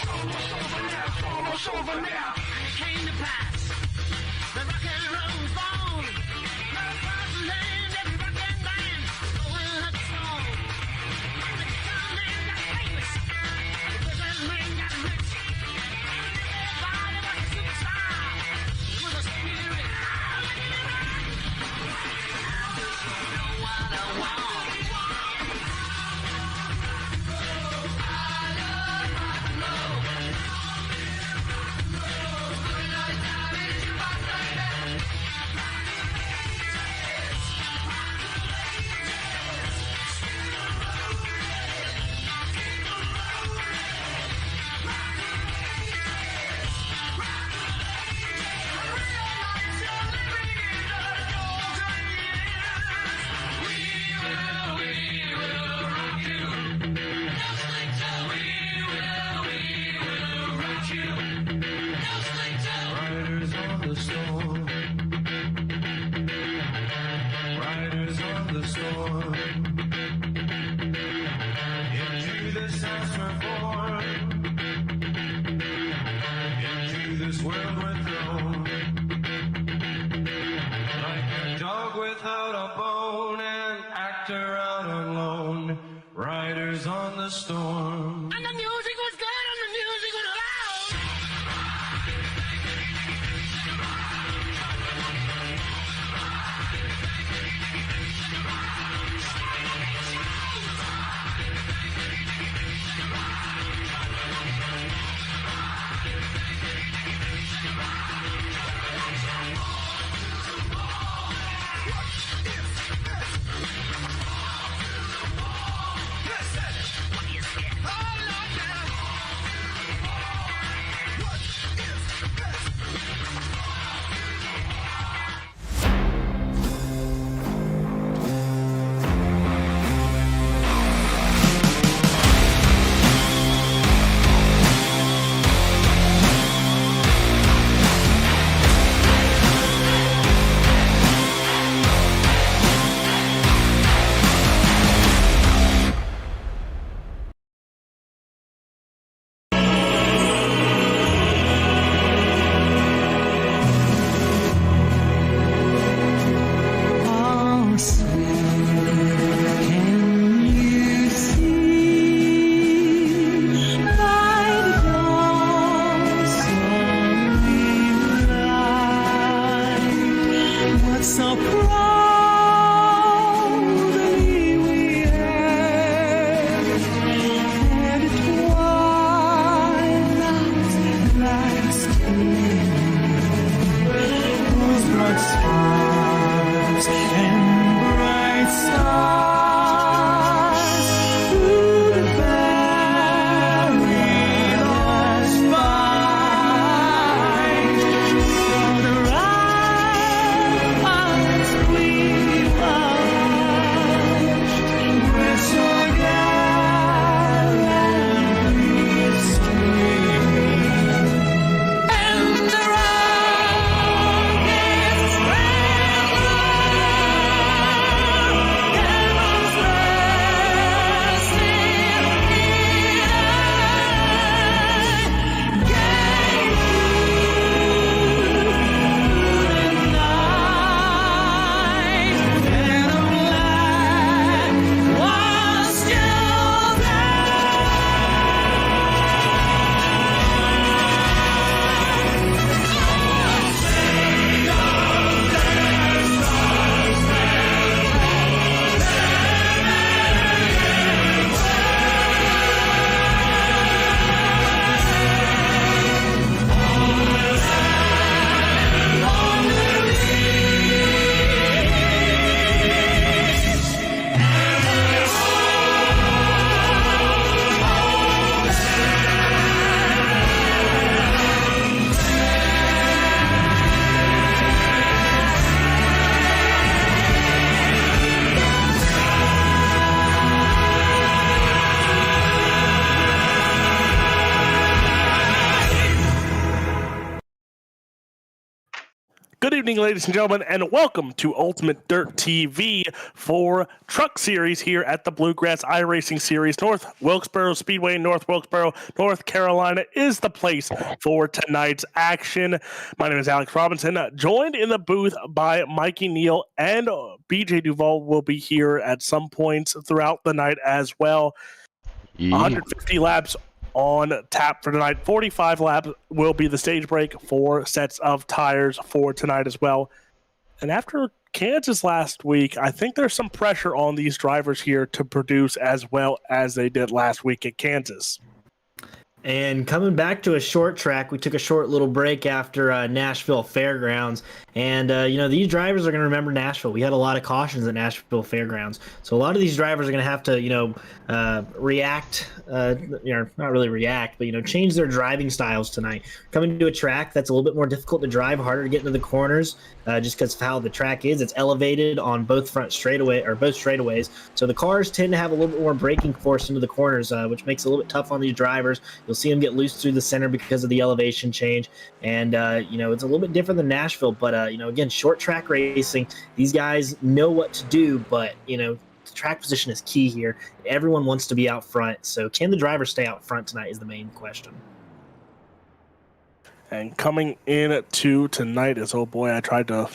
Almost over now. It came to pass. The rock and roll was born. Love across the land, every rock and band going like a stone. The guitar man got famous. The business man got rich. Everybody was a superstar. It was a spirit. I know what I want. Riders on the storm. And the music was good and the music was loud. What is this? Good evening, ladies and gentlemen, and welcome to Ultimate Dirt TV for Truck Series here at the Bluegrass iRacing Series. North Wilkesboro Speedway, North Wilkesboro, North Carolina is the place for tonight's action. My name is Alex Robinson, joined in the booth by Mikey Neal, and BJ Duval will be here at some points throughout the night as well. 150 laps on tap for tonight. 45 laps will be the stage break. 4 sets of tires for tonight as well. And after Kansas last week, I think there's some pressure on these drivers here to produce as well as they did last week at Kansas. And coming back to a short track, we took a short little break after Nashville Fairgrounds. And, these drivers are going to remember Nashville. We had a lot of cautions at Nashville Fairgrounds. So a lot of these drivers are going to have to, react, not really react, but, change their driving styles tonight. Coming to a track that's a little bit more difficult to drive, harder to get into the corners, just because of how the track is. It's elevated on both straightaways. So the cars tend to have a little bit more braking force into the corners, which makes it a little bit tough on these drivers. You'll see them get loose through the center because of the elevation change. And, it's a little bit different than Nashville. But, again, short track racing, these guys know what to do. But, the track position is key here. Everyone wants to be out front. So can the driver stay out front tonight is the main question. And coming in to tonight is, oh boy, I tried to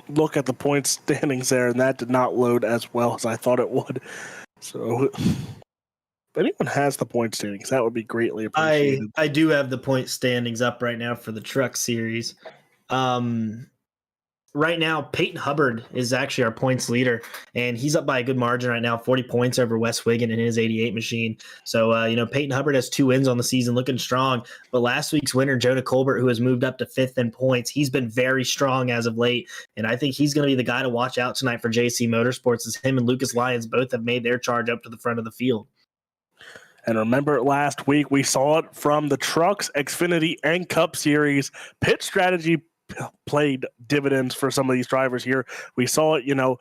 look at the point standings there, and that did not load as well as I thought it would. So if anyone has the point standings, that would be greatly appreciated. I do have the point standings up right now for the Truck Series. Right now, Peyton Hubbard is actually our points leader, and he's up by a good margin right now, 40 points over Wes Wiggin in his 88 machine. So, Peyton Hubbard has 2 wins on the season, looking strong. But last week's winner, Jonah Colbert, who has moved up to 5th in points, he's been very strong as of late, and I think he's going to be the guy to watch out tonight for JC Motorsports, as him and Lucas Lyons both have made their charge up to the front of the field. And remember, last week we saw it from the Trucks, Xfinity, and Cup Series. Pit strategy played dividends for some of these drivers here. We saw it,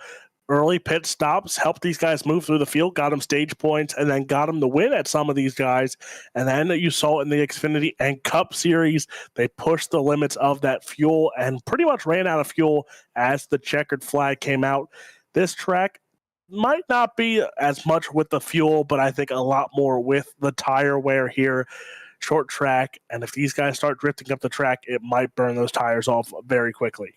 early pit stops helped these guys move through the field, got them stage points, and then got them the win at some of these guys. And then you saw it in the Xfinity and Cup Series. They pushed the limits of that fuel and pretty much ran out of fuel as the checkered flag came out. This track might not be as much with the fuel, but I think a lot more with the tire wear here. Short track, and if these guys start drifting up the track, it might burn those tires off very quickly.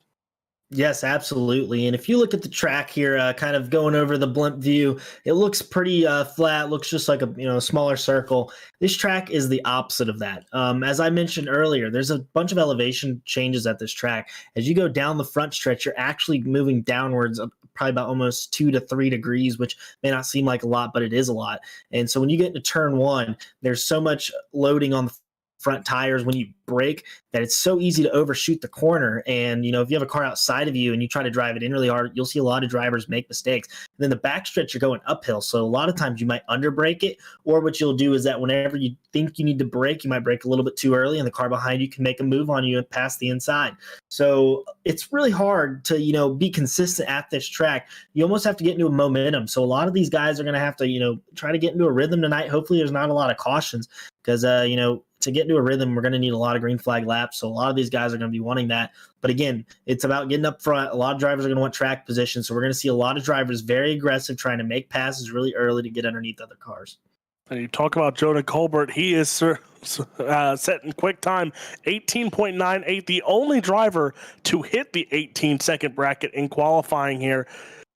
Yes, absolutely. And if you look at the track here, kind of going over the blimp view, it looks pretty flat, looks just like a smaller circle. This track is the opposite of that. As I mentioned earlier, there's a bunch of elevation changes at this track. As you go down the front stretch, you're actually moving downwards probably about almost 2 to 3 degrees, which may not seem like a lot, but it is a lot. And so when you get into turn 1, there's so much loading on the front tires when you brake that it's so easy to overshoot the corner. And if you have a car outside of you and you try to drive it in really hard, you'll see a lot of drivers make mistakes. And then the backstretch, you're going uphill, so a lot of times you might underbrake it, or what you'll do is that whenever you think you need to brake, you might brake a little bit too early, and the car behind you can make a move on you and pass the inside. So it's really hard to be consistent at this track. You almost have to get into a momentum. So a lot of these guys are going to have to try to get into a rhythm tonight. Hopefully there's not a lot of cautions, because to get into a rhythm, we're going to need a lot of green flag laps. So a lot of these guys are going to be wanting that. But again, it's about getting up front. A lot of drivers are going to want track position. So we're going to see a lot of drivers very aggressive, trying to make passes really early to get underneath other cars. And you talk about Jonah Colbert. He is setting quick time, 18.98, the only driver to hit the 18-second bracket in qualifying here.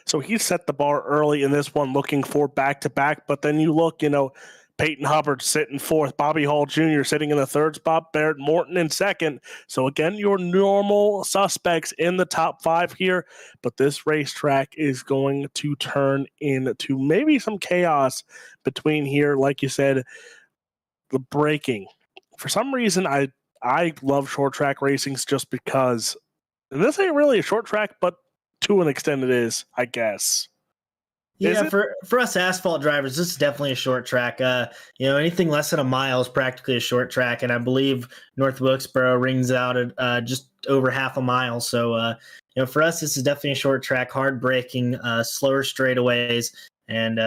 So he set the bar early in this one, looking for back-to-back. But then you look, Peyton Hubbard sitting 4th, Bobby Hall Jr. sitting in the 3rd spot, Barrett Morton in 2nd. So again, your normal suspects in the top 5 here, but this racetrack is going to turn into maybe some chaos between here. Like you said, the braking. For some reason, I love short track racings just because, and this ain't really a short track, but to an extent it is, I guess. Yeah, for us asphalt drivers, this is definitely a short track. Anything less than a mile is practically a short track, and I believe North Wilkesboro rings out at just over half a mile. So, for us, this is definitely a short track, hard braking, slower straightaways, and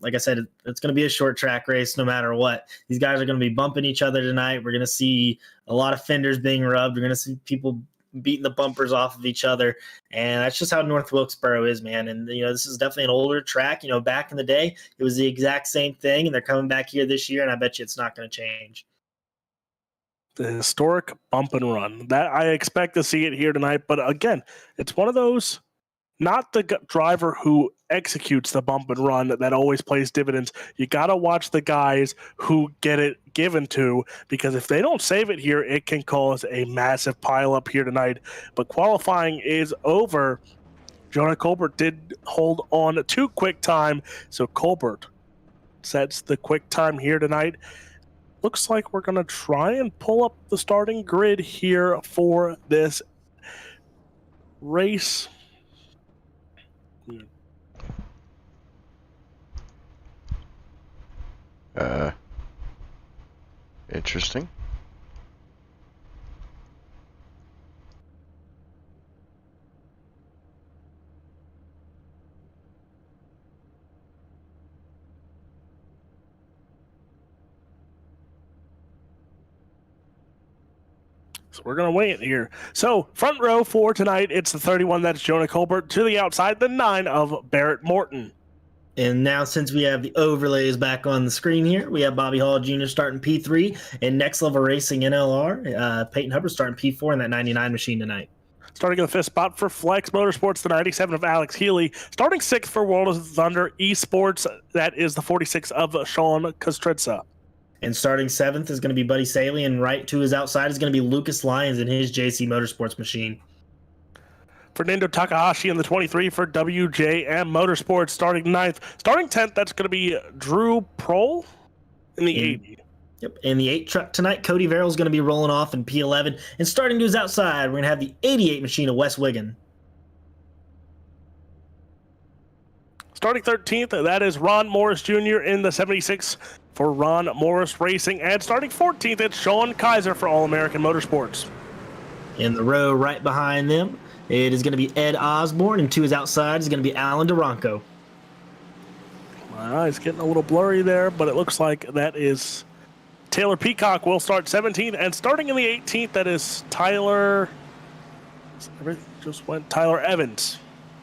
like I said, it's going to be a short track race no matter what. These guys are going to be bumping each other tonight. We're going to see a lot of fenders being rubbed. We're going to see people beating the bumpers off of each other. And that's just how North Wilkesboro is, man. And, this is definitely an older track. Back in the day, it was the exact same thing, and they're coming back here this year, and I bet you it's not going to change. The historic bump and run that I expect to see it here tonight. But again, it's one of those, not the driver who executes the bump and run that always plays dividends. You got to watch the guys who get it given to, because if they don't save it here, it can cause a massive pile up here tonight. But qualifying is over. Jonah Colbert did hold on to quick time, so Colbert sets the quick time here tonight. Looks like we're going to try and pull up the starting grid here for this race. Interesting. So we're going to wait here. So front row for tonight, it's the 31, that's Jonah Colbert. To the outside, the 9 of Barrett Morton. And now, since we have the overlays back on the screen here, we have Bobby Hall Jr. starting P3 and Next Level Racing NLR. Peyton Hubbard starting P4 in that 99 machine tonight. Starting in the 5th spot for Flex Motorsports, the 97 of Alex Healy. Starting 6th for World of Thunder Esports, that is the 46 of Sean Kostritza. And starting 7th is going to be Buddy Saley, and right to his outside is going to be Lucas Lyons in his JC Motorsports machine. Fernando Takahashi in the 23 for WJM Motorsports, starting 9th. Starting 10th, that's going to be Drew Prohl in the 80. Yep, in the 8 truck tonight, Cody Verrill is going to be rolling off in P11. And starting to his outside, we're going to have the 88 machine of Wes Wiggin. Starting 13th, that is Ron Morris Jr. in the 76 for Ron Morris Racing. And starting 14th, it's Sean Kaiser for All-American Motorsports. In the row right behind them, it is going to be Ed Osborne, and to his outside is going to be Alan Duranco. My eyes getting a little blurry there, but it looks like that is Taylor Peacock will start 17th. And starting in the 18th, that is Tyler Evans.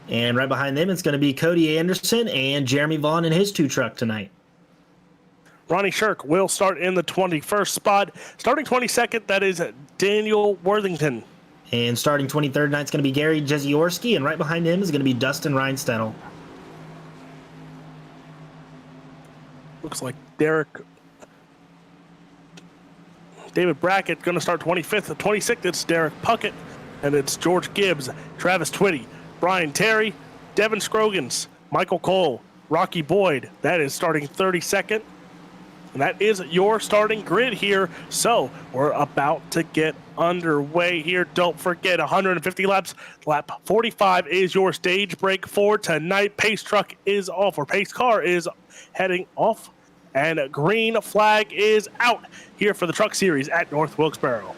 And right behind them, it's going to be Cody Anderson and Jeremy Vaughn in his 2 truck tonight. Ronnie Shirk will start in the 21st spot. Starting 22nd, that is Daniel Worthington. And starting 23rd tonight, it's going to be Gary Jeziorski, and right behind him is going to be Dustin Reinstedel. Looks like David Brackett going to start 25th. 26th, it's Derek Puckett, and it's George Gibbs, Travis Twitty, Brian Terry, Devin Scroggins, Michael Cole, Rocky Boyd. That is starting 32nd. And that is your starting grid here. So we're about to get underway here. Don't forget, 150 laps. Lap 45 is your stage break for tonight. Pace truck is off, or pace car is heading off. And green flag is out here for the Truck Series at North Wilkesboro.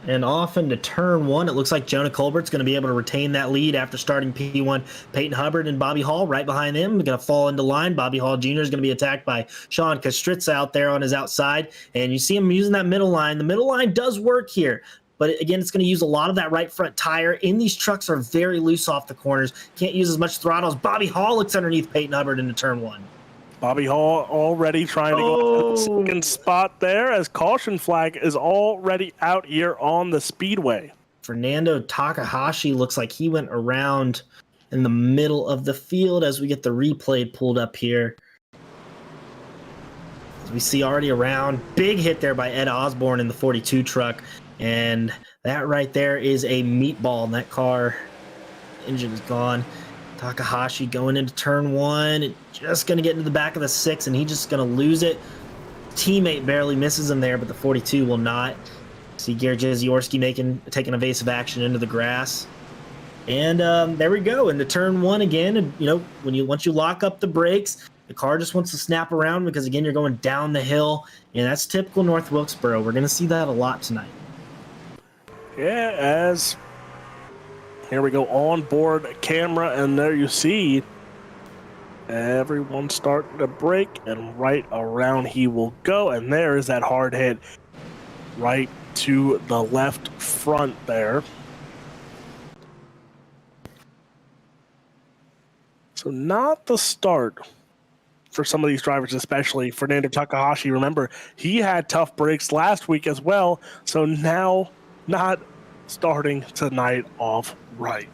And off into turn 1, it looks like Jonah Colbert's going to be able to retain that lead after starting P1. Peyton Hubbard and Bobby Hall right behind them are going to fall into line. Bobby Hall Jr. is going to be attacked by Sean Kostritza out there on his outside. And you see him using that middle line. The middle line does work here. But again, it's going to use a lot of that right front tire. And these trucks are very loose off the corners. Can't use as much throttle as Bobby Hall looks underneath Peyton Hubbard into turn 1. Bobby Hall already trying to go to the second spot there, as caution flag is already out here on the speedway. Fernando Takahashi looks like he went around in the middle of the field as we get the replay pulled up here. As we see already around, big hit there by Ed Osborne in the 42 truck. And that right there is a meatball, and that car engine is gone. Takahashi going into turn 1, just going to get into the back of the 6, and he's just going to lose it. Teammate barely misses him there, but the 42 will not. See Gary Jeziorski taking evasive action into the grass. And there we go, into turn 1 again. And once you lock up the brakes, the car just wants to snap around because, again, you're going down the hill, and that's typical North Wilkesboro. We're going to see that a lot tonight. Yeah, as here we go, on board camera, and there you see everyone starting to brake, and right around he will go, and there is that hard hit right to the left front there. So not the start for some of these drivers, especially Fernando Takahashi. Remember, he had tough breaks last week as well, so now not starting tonight off right.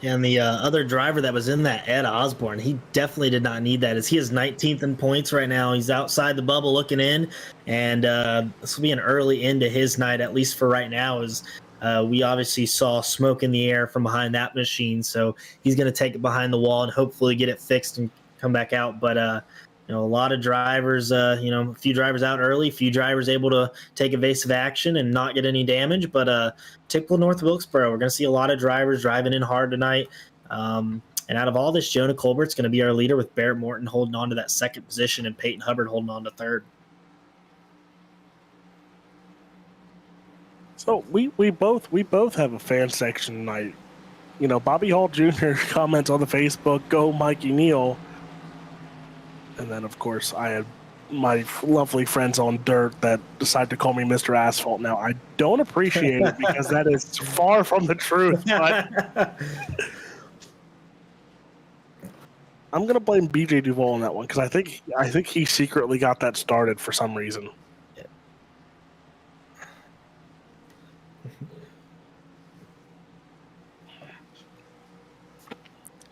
And the other driver that was in that, Ed Osborne, he definitely did not need that, as he is 19th in points right now. He's outside the bubble looking in, and this will be an early end to his night, at least for right now, as we obviously saw smoke in the air from behind that machine. So he's going to take it behind the wall and hopefully get it fixed and come back out. But you know, a lot of drivers, you know, a few drivers out early, a few drivers able to take evasive action and not get any damage. But typical North Wilkesboro, we're going to see a lot of drivers driving in hard tonight. And out of all this, Jonah Colbert's going to be our leader, with Barrett Morton holding on to that second position and Peyton Hubbard holding on to third. So we both have a fan section tonight. You know, Bobby Hall Jr. comments on the Facebook, "Go Mikey Neal." And then, of course, I had my lovely friends on Dirt that decide to call me Mr. Asphalt. Now, I don't appreciate it because that is far from the truth, but I'm going to blame BJ Duvall on that one, because I think he secretly got that started for some reason.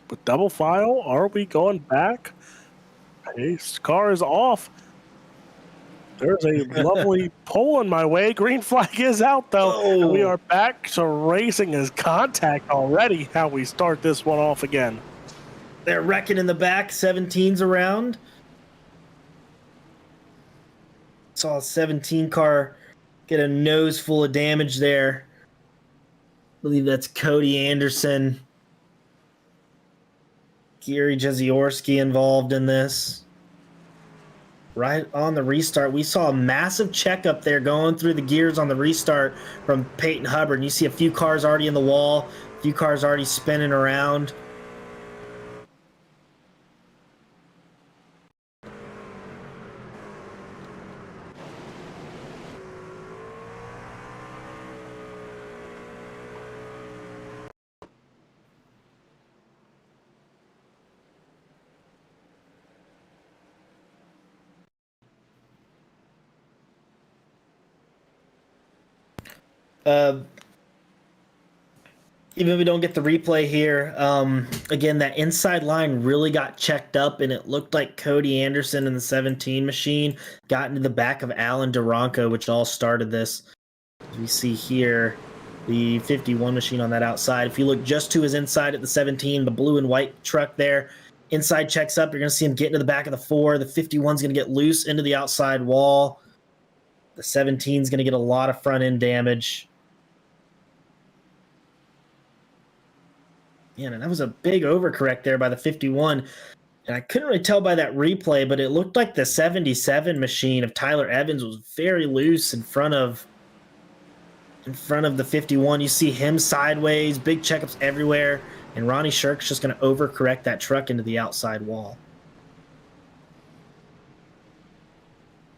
With double file, are we going back? His car is off. There's a lovely pole in my way. Green flag is out, though. And we are back to racing as contact already. How we start this one off again. They're wrecking in the back. 17's around. Saw a 17 car get a nose full of damage there. I believe that's Cody Anderson. Gary Jeziorski involved in this. Right on the restart, we saw a massive checkup there going through the gears on the restart from Peyton Hubbard. And you see a few cars already in the wall, a few cars already spinning around. Even if we don't get the replay here, again, that inside line really got checked up, and it looked like Cody Anderson in the 17 machine got into the back of Alan Duranco, which all started this. As we see here, the 51 machine on that outside. If you look just to his inside at the 17, the blue and white truck there, inside checks up. You're going to see him get into the back of the 4. The 51's going to get loose into the outside wall. The 17's going to get a lot of front end damage. Yeah, and that was a big overcorrect there by the 51. And I couldn't really tell by that replay, but it looked like the 77 machine of Tyler Evans was very loose in front of the 51. You see him sideways, big checkups everywhere, and Ronnie Shirk's just going to overcorrect that truck into the outside wall.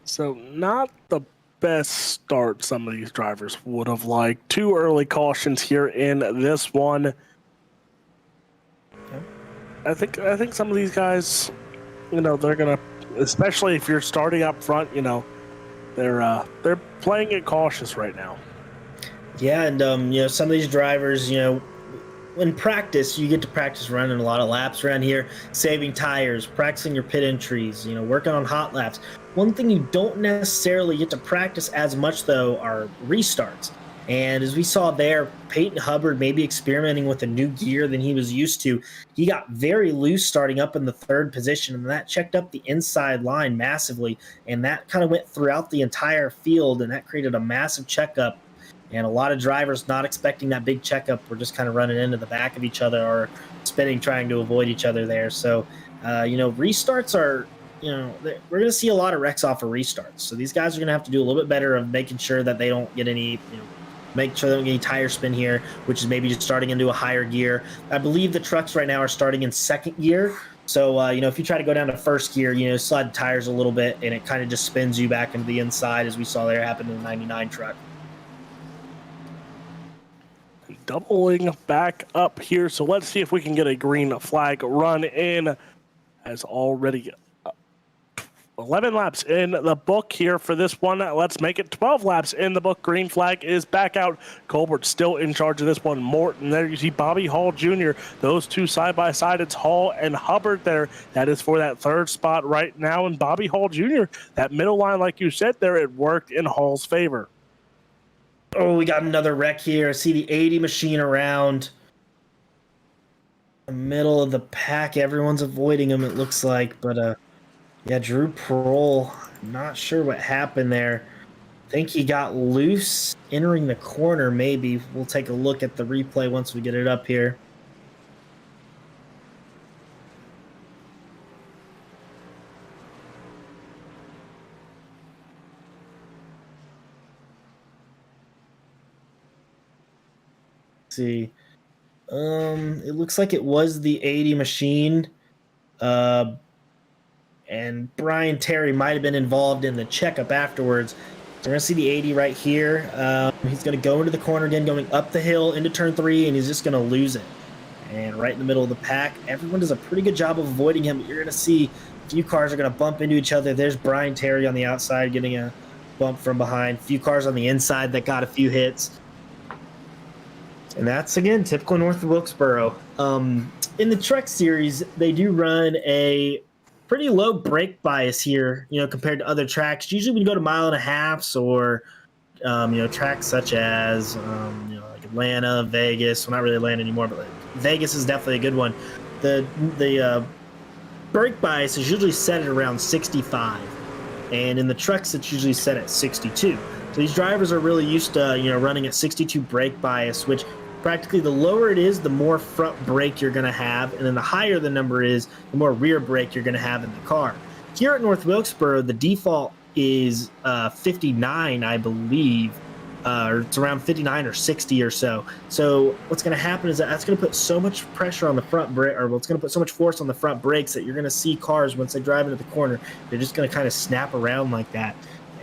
So not the best start some of these drivers would have liked. 2 early cautions here in this one. I think some of these guys, you know, they're gonna, especially if you're starting up front, you know, they're playing it cautious right now. Yeah, and you know, some of these drivers, you know, in practice, you get to practice running a lot of laps around here, saving tires, practicing your pit entries, you know, working on hot laps. One thing you don't necessarily get to practice as much, though, are restarts. And as we saw there, Peyton Hubbard maybe experimenting with a new gear than he was used to. He got very loose starting up in the 3rd position, and that checked up the inside line massively. And that kind of went throughout the entire field, and that created a massive checkup. And a lot of drivers not expecting that big checkup were just kind of running into the back of each other or spinning, trying to avoid each other there. So, you know, restarts are, you know, we're going to see a lot of wrecks off of restarts. So these guys are going to have to do a little bit better of making sure that they don't get any, you know, make sure they don't get any tire spin here, which is maybe just starting into a higher gear. I believe the trucks right now are starting in 2nd gear. So, you know, if you try to go down to 1st gear, you know, slide the tires a little bit, and it kind of just spins you back into the inside, as we saw there happen in the 99 truck. Doubling back up here. So let's see if we can get a green flag run in, as already 11 laps in the book here for this one. Let's make it 12 laps in the book. Green flag is back out. Colbert still in charge of this one. Morton, there you see Bobby Hall Jr. Those two side by side. It's Hall and Hubbard there. That is for that third spot right now. And Bobby Hall Jr., that middle line, like you said there, it worked in Hall's favor. Oh, we got another wreck here. I see the 80 machine around the middle of the pack. Everyone's avoiding him, it looks like. But, yeah, Drew Prohl, not sure what happened there. I think he got loose entering the corner, maybe. We'll take a look at the replay once we get it up here. See, it looks like it was the 80 machine, and Brian Terry might have been involved in the checkup afterwards. So we're gonna see the 80 right here. He's gonna go into the corner again, going up the hill into turn 3, and he's just gonna lose it. And right in the middle of the pack, everyone does a pretty good job of avoiding him. You're gonna see a few cars are gonna bump into each other. There's Brian Terry on the outside getting a bump from behind. A few cars on the inside that got a few hits. And that's, again, typical north of Wilkesboro. In the Truck Series, they do run a pretty low brake bias here, compared to other tracks. Usually when you go to 1.5 miles or, tracks such as, like Atlanta, Vegas. Well, not really Atlanta anymore, but Vegas is definitely a good one. The brake bias is usually set at around 65. And in the trucks, it's usually set at 62. So these drivers are really used to, running at 62 brake bias, which practically the lower it is, the more front brake you're going to have, and then the higher the number is, the more rear brake you're going to have in the car. Here at North Wilkesboro, the default is 59, I believe, or it's around 59 or 60 or so. So what's going to happen is that's going to put so much pressure on the front brake, or it's going to put so much force on the front brakes that you're going to see cars, once they drive into the corner, they're just going to kind of snap around like that.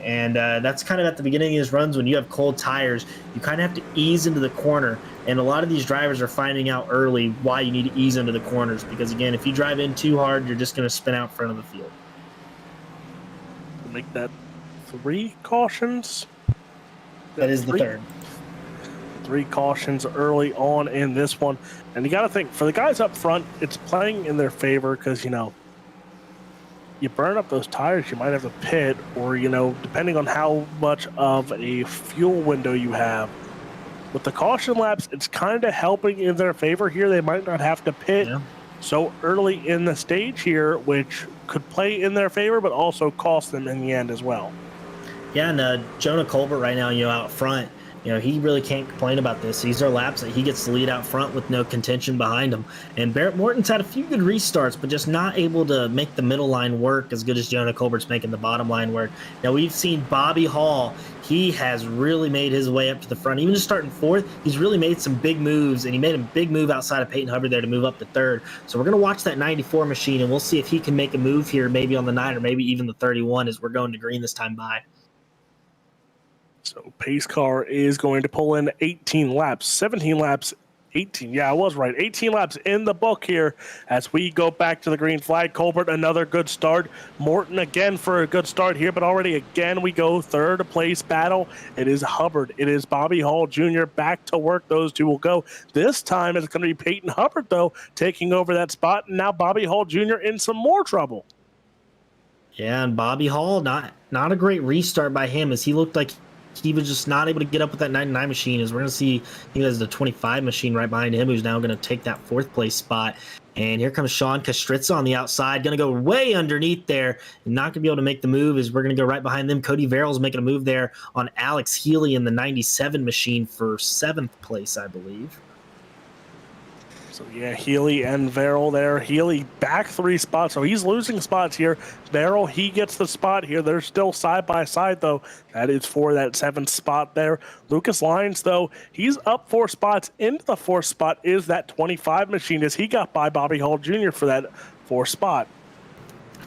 And that's kind of at the beginning of these runs when you have cold tires, you kind of have to ease into the corner. And a lot of these drivers are finding out early why you need to ease into the corners. Because, again, if you drive in too hard, you're just going to spin out front of the field. Make that 3 cautions. That is the third. 3 cautions early on in this one. And you got to think, for the guys up front, it's playing in their favor because, you burn up those tires, you might have to pit, or, depending on how much of a fuel window you have. With the caution laps, it's kind of helping in their favor here. They might not have to pit so early in the stage here, which could play in their favor, but also cost them in the end as well. Yeah, and Jonah Colbert right now, out front, he really can't complain about this. These are laps that he gets to lead out front with no contention behind him. And Barrett Morton's had a few good restarts, but just not able to make the middle line work as good as Jonah Colbert's making the bottom line work. Now, we've seen Bobby Hall. He has really made his way up to the front. Even just starting 4th, he's really made some big moves, and he made a big move outside of Peyton Hubbard there to move up to 3rd. So we're going to watch that 94 machine, and we'll see if he can make a move here, maybe on the 9 or maybe even the 31 as we're going to green this time by. So pace car is going to pull in 18 laps, 17 laps, 18. Yeah, I was right. 18 laps in the book here as we go back to the green flag. Colbert, another good start. Morton again for a good start here, but already again we go 3rd place battle. It is Hubbard. It is Bobby Hall Jr. back to work. Those two will go. This time it's going to be Peyton Hubbard, though, taking over that spot. And now Bobby Hall Jr. in some more trouble. Yeah, and Bobby Hall, not a great restart by him, as he looked like he was just not able to get up with that 99 machine. As we're going to see, he has the 25 machine right behind him, who's now going to take that 4th place spot. And here comes Sean Kastritza on the outside, going to go way underneath there and not going to be able to make the move, as we're going to go right behind them. Cody Verrill's making a move there on Alex Healy in the 97 machine for 7th place, I believe. So, yeah, Healy and Verrill there. Healy back 3 spots, so he's losing spots here. Verrill, he gets the spot here. They're still side by side, though. That is for that 7th spot there. Lucas Lyons, though, he's up 4 spots. Into the 4th spot is that 25 machine, as he got by Bobby Hall Jr. for that 4th spot.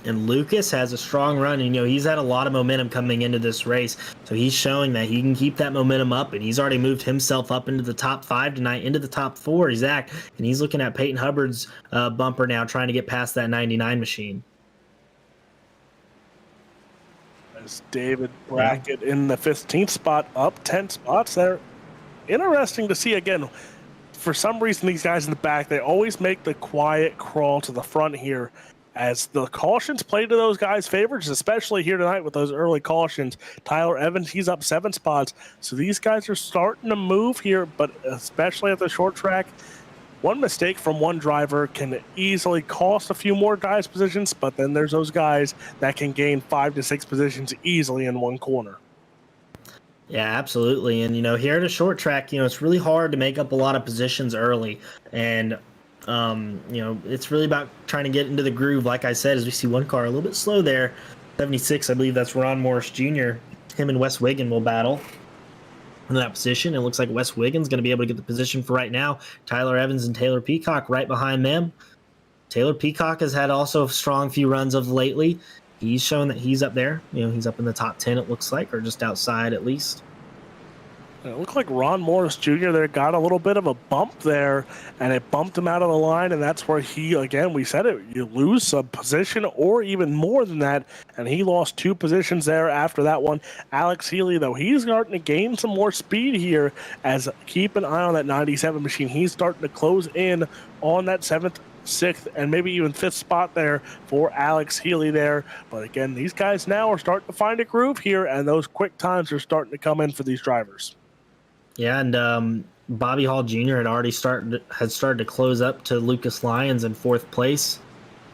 And Lucas has a strong run. And, he's had a lot of momentum coming into this race. So he's showing that he can keep that momentum up. And he's already moved himself up into the top 5 tonight, into the top 4, Zach. And he's looking at Peyton Hubbard's bumper now, trying to get past that 99 machine. As David Brackett in the 15th spot, up 10 spots there. Interesting to see again. For some reason, these guys in the back, they always make the quiet crawl to the front here as the cautions play to those guys' favors, especially here tonight with those early cautions. Tyler Evans, he's up 7 spots. So these guys are starting to move here, but especially at the short track, one mistake from one driver can easily cost a few more guys positions, but then there's those guys that can gain 5 to 6 positions easily in one corner. Yeah, absolutely. And, here at a short track, it's really hard to make up a lot of positions early. And, it's really about trying to get into the groove. Like I said, as we see one car a little bit slow there, 76, I believe that's Ron Morris Jr. Him and Wes Wiggin will battle in that position. It looks like Wes Wiggins going to be able to get the position for right now. Tyler Evans and Taylor Peacock right behind them. Taylor Peacock has had also a strong few runs of lately. He's showing that he's up there. He's up in the top 10, it looks like, or just outside at least. It looked like Ron Morris Jr. there got a little bit of a bump there, and it bumped him out of the line, and that's where he, again, we said it, you lose a position or even more than that, and he lost 2 positions there after that one. Alex Healy, though, he's starting to gain some more speed here as keep an eye on that 97 machine. He's starting to close in on that 7th, 6th, and maybe even 5th spot there for Alex Healy there. But again, these guys now are starting to find a groove here, and those quick times are starting to come in for these drivers. Yeah, and Bobby Hall Jr. had started to close up to Lucas Lyons in 4th place,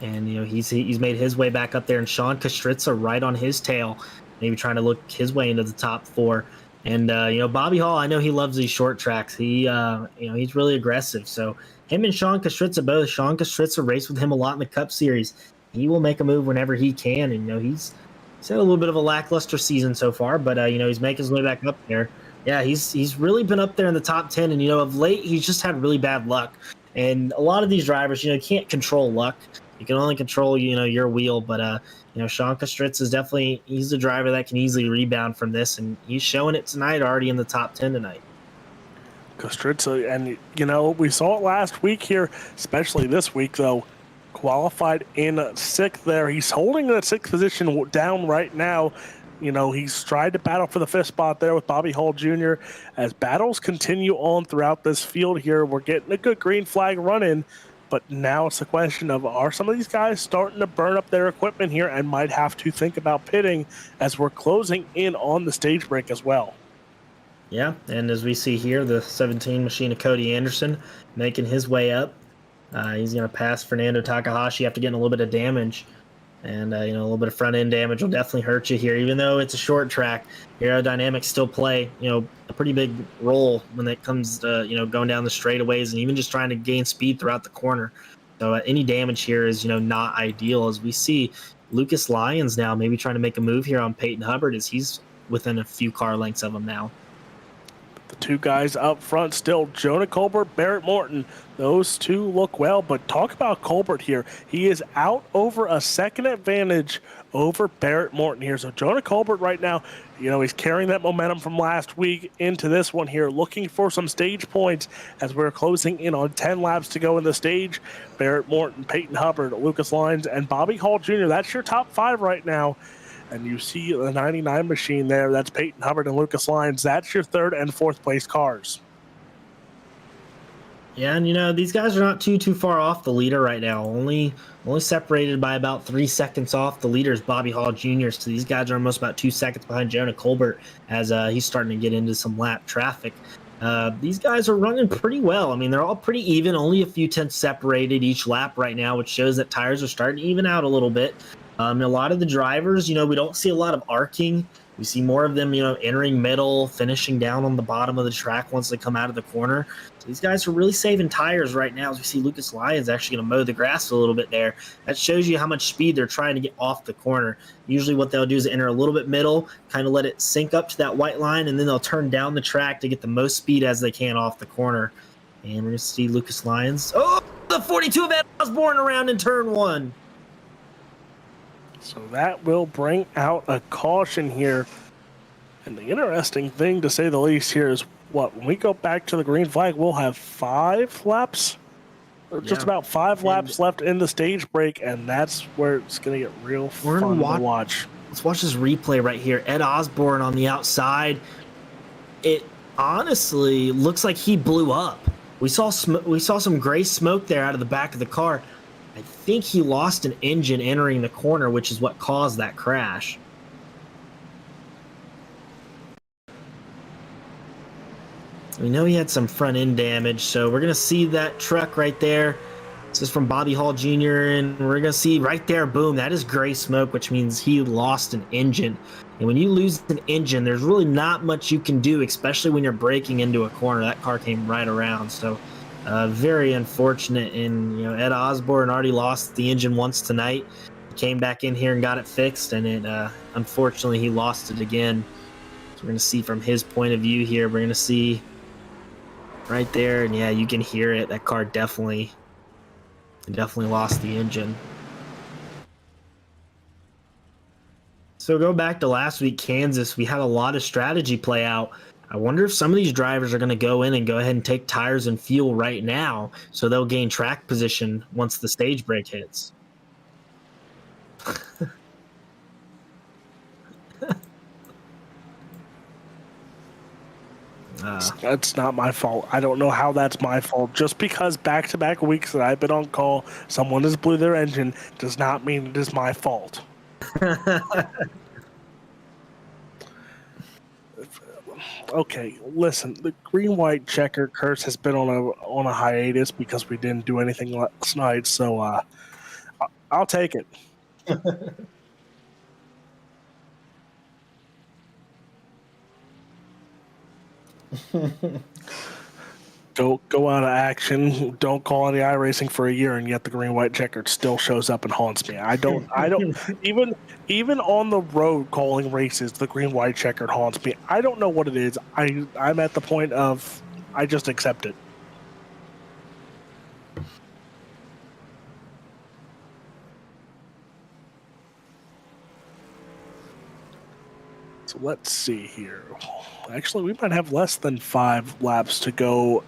and he's made his way back up there, and Sean Kastritza right on his tail, maybe trying to look his way into the top 4. And Bobby Hall, I know he loves these short tracks. He he's really aggressive. So him and Sean Kastritza both. Sean Kastritza raced with him a lot in the Cup Series. He will make a move whenever he can, and he's had a little bit of a lackluster season so far, but he's making his way back up there. Yeah, he's really been up there in the top 10, and of late he's just had really bad luck. And a lot of these drivers, can't control luck. You can only control your wheel. But Sean Kastritz is he's the driver that can easily rebound from this, and he's showing it tonight, already in the top 10 tonight. Kastritza, and we saw it last week here, especially this week though. Qualified in 6th there. He's holding that 6th position down right now. He's tried to battle for the 5th spot there with Bobby Hall Jr. As battles continue on throughout this field here, we're getting a good green flag run in, but now it's a question of, are some of these guys starting to burn up their equipment here and might have to think about pitting as we're closing in on the stage break as well. Yeah, and as we see here, the 17 machine of Cody Anderson making his way up. He's going to pass Fernando Takahashi after getting a little bit of damage. And, a little bit of front-end damage will definitely hurt you here. Even though it's a short track, aerodynamics still play, a pretty big role when it comes to, going down the straightaways and even just trying to gain speed throughout the corner. So any damage here is, not ideal. As we see Lucas Lyons now maybe trying to make a move here on Peyton Hubbard, as he's within a few car lengths of him now. The 2 guys up front still, Jonah Colbert, Barrett Morton. Those 2 look well, but talk about Colbert here. He is out over a 2nd advantage over Barrett Morton here. So Jonah Colbert right now, he's carrying that momentum from last week into this one here, looking for some stage points as we're closing in on 10 laps to go in the stage. Barrett Morton, Peyton Hubbard, Lucas Lyons, and Bobby Hall Jr. That's your top 5 right now. And you see the 99 machine there. That's Peyton Hubbard and Lucas Lyons. That's your 3rd and 4th place cars. Yeah, and these guys are not too far off the leader right now. Only separated by about 3 seconds off the leaders, Bobby Hall Jr. So these guys are almost about 2 seconds behind Jonah Colbert as he's starting to get into some lap traffic. These guys are running pretty well. I mean, they're all pretty even, only a few tenths separated each lap right now, which shows that tires are starting to even out a little bit. A lot of the drivers, we don't see a lot of arcing. We see more of them, entering middle, finishing down on the bottom of the track once they come out of the corner. So these guys are really saving tires right now, as we see Lucas Lyons actually going to mow the grass a little bit there. That shows you how much speed they're trying to get off the corner. Usually what they'll do is enter a little bit middle, kind of let it sink up to that white line, and then they'll turn down the track to get the most speed as they can off the corner. And we're going to see Lucas Lyons. Oh, the 42 of Ed Osborne around in turn 1. So that will bring out a caution here. And the interesting thing, to say the least, here is what? When we go back to the green flag, we'll have 5 laps, or just about 5 laps left in the stage break, and that's where it's going to get real fun to watch. Let's watch this replay right here. Ed Osborne on the outside. It honestly looks like he blew up. We saw some gray smoke there out of the back of the car. I think he lost an engine entering the corner, which is what caused that crash. We know he had some front end damage, so we're going to see that truck right there. This is from Bobby Hall Jr., and we're going to see right there, boom, that is gray smoke, which means he lost an engine. And when you lose an engine, there's really not much you can do, especially when you're braking into a corner. That car came right around, so very unfortunate. And Ed Osborne already lost the engine once tonight. He came back in here and got it fixed, and it unfortunately he lost it again. So we're going to see from his point of view here. We're going to see right there, and yeah, you can hear it. That car definitely lost the engine. So go back to last week, Kansas. We had a lot of strategy play out. I wonder if some of these drivers are going to go in and go ahead and take tires and fuel right now, so they'll gain track position once the stage break hits. That's not my fault. I don't know how that's my fault. Just because back-to-back weeks that I've been on call, someone has blew their engine, does not mean it is my fault. Okay, listen, the green-white checker curse has been on a hiatus because we didn't do anything last night, so I'll take it. Go out of action. Don't call any iRacing for a year, and yet the green white checkered still shows up and haunts me. I don't even on the road calling races, the green white checkered haunts me. I don't know what it is. I'm at the point of I just accept it. So let's see here. Actually, we might have less than 5 laps to go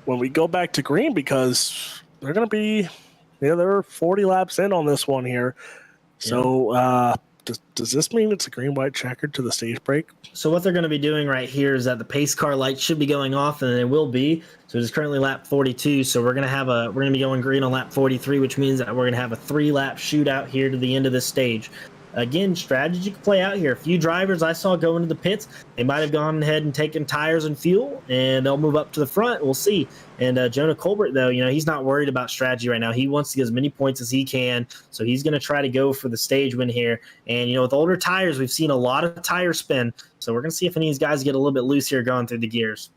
when we go back to green, because they're going to be, they're 40 laps in on this one here. So does this mean it's a green-white checkered to the stage break? So what they're going to be doing right here is that the pace car light should be going off, and it will be. So it's currently lap 42. So we're going to be going green on lap 43, which means that we're going to have a 3-lap shootout here to the end of this stage. Again, strategy can play out here. A few drivers I saw go into the pits, they might have gone ahead and taken tires and fuel, and they'll move up to the front. We'll see. And Jonah Colbert, though, he's not worried about strategy right now. He wants to get as many points as he can, so he's going to try to go for the stage win here. And, with older tires, we've seen a lot of tire spin, so we're going to see if any of these guys get a little bit loose here going through the gears.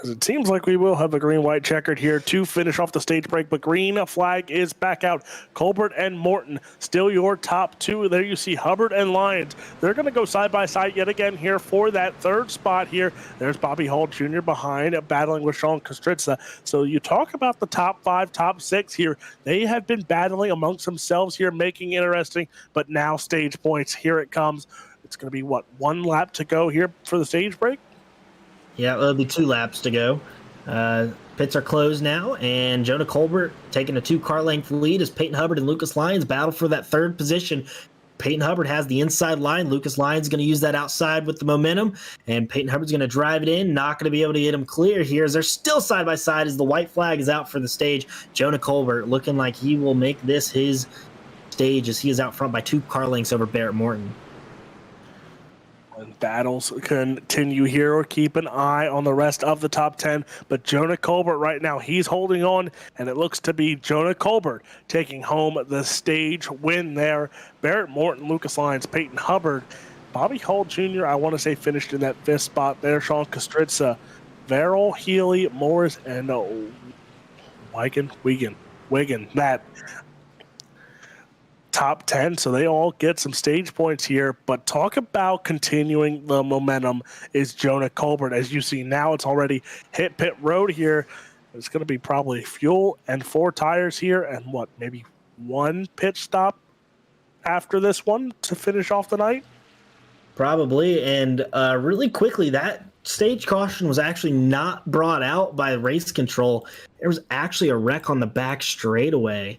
As it seems like we will have a green-white checkered here to finish off the stage break, but green flag is back out. Colbert and Morton, still your top 2. There you see Hubbard and Lyons. They're going to go side-by-side yet again here for that 3rd spot here. There's Bobby Hall Jr. behind, battling with Sean Kostritza. So you talk about the top 5, top 6 here. They have been battling amongst themselves here, making it interesting, but now stage points. Here it comes. It's going to be, 1 lap to go here for the stage break? Yeah, it'll be 2 laps to go. Pits are closed now, and Jonah Colbert taking a 2-car length lead as Peyton Hubbard and Lucas Lyons battle for that 3rd position. Peyton Hubbard has the inside line. Lucas Lyons is going to use that outside with the momentum, and Peyton Hubbard's going to drive it in. Not going to be able to get him clear here as they're still side by side as the white flag is out for the stage. Jonah Colbert looking like he will make this his stage as he is out front by 2 car lengths over Barrett Morton. And battles continue here, or keep an eye on the rest of the top 10. But Jonah Colbert right now, he's holding on, and it looks to be Jonah Colbert taking home the stage win there. Barrett Morton, Lucas Lyons, Peyton Hubbard, Bobby Hall Jr., I want to say finished in that 5th spot there. Sean Kostritza, Verrill, Healy, Morris, and Wigan. That top 10, so they all get some stage points here. But talk about continuing the momentum is Jonah Colbert. As you see now, it's already hit pit road here. It's going to be probably fuel and 4 tires here, and maybe 1 pit stop after this one to finish off the night? Probably. And really quickly, that stage caution was actually not brought out by race control. There was actually a wreck on the back straightaway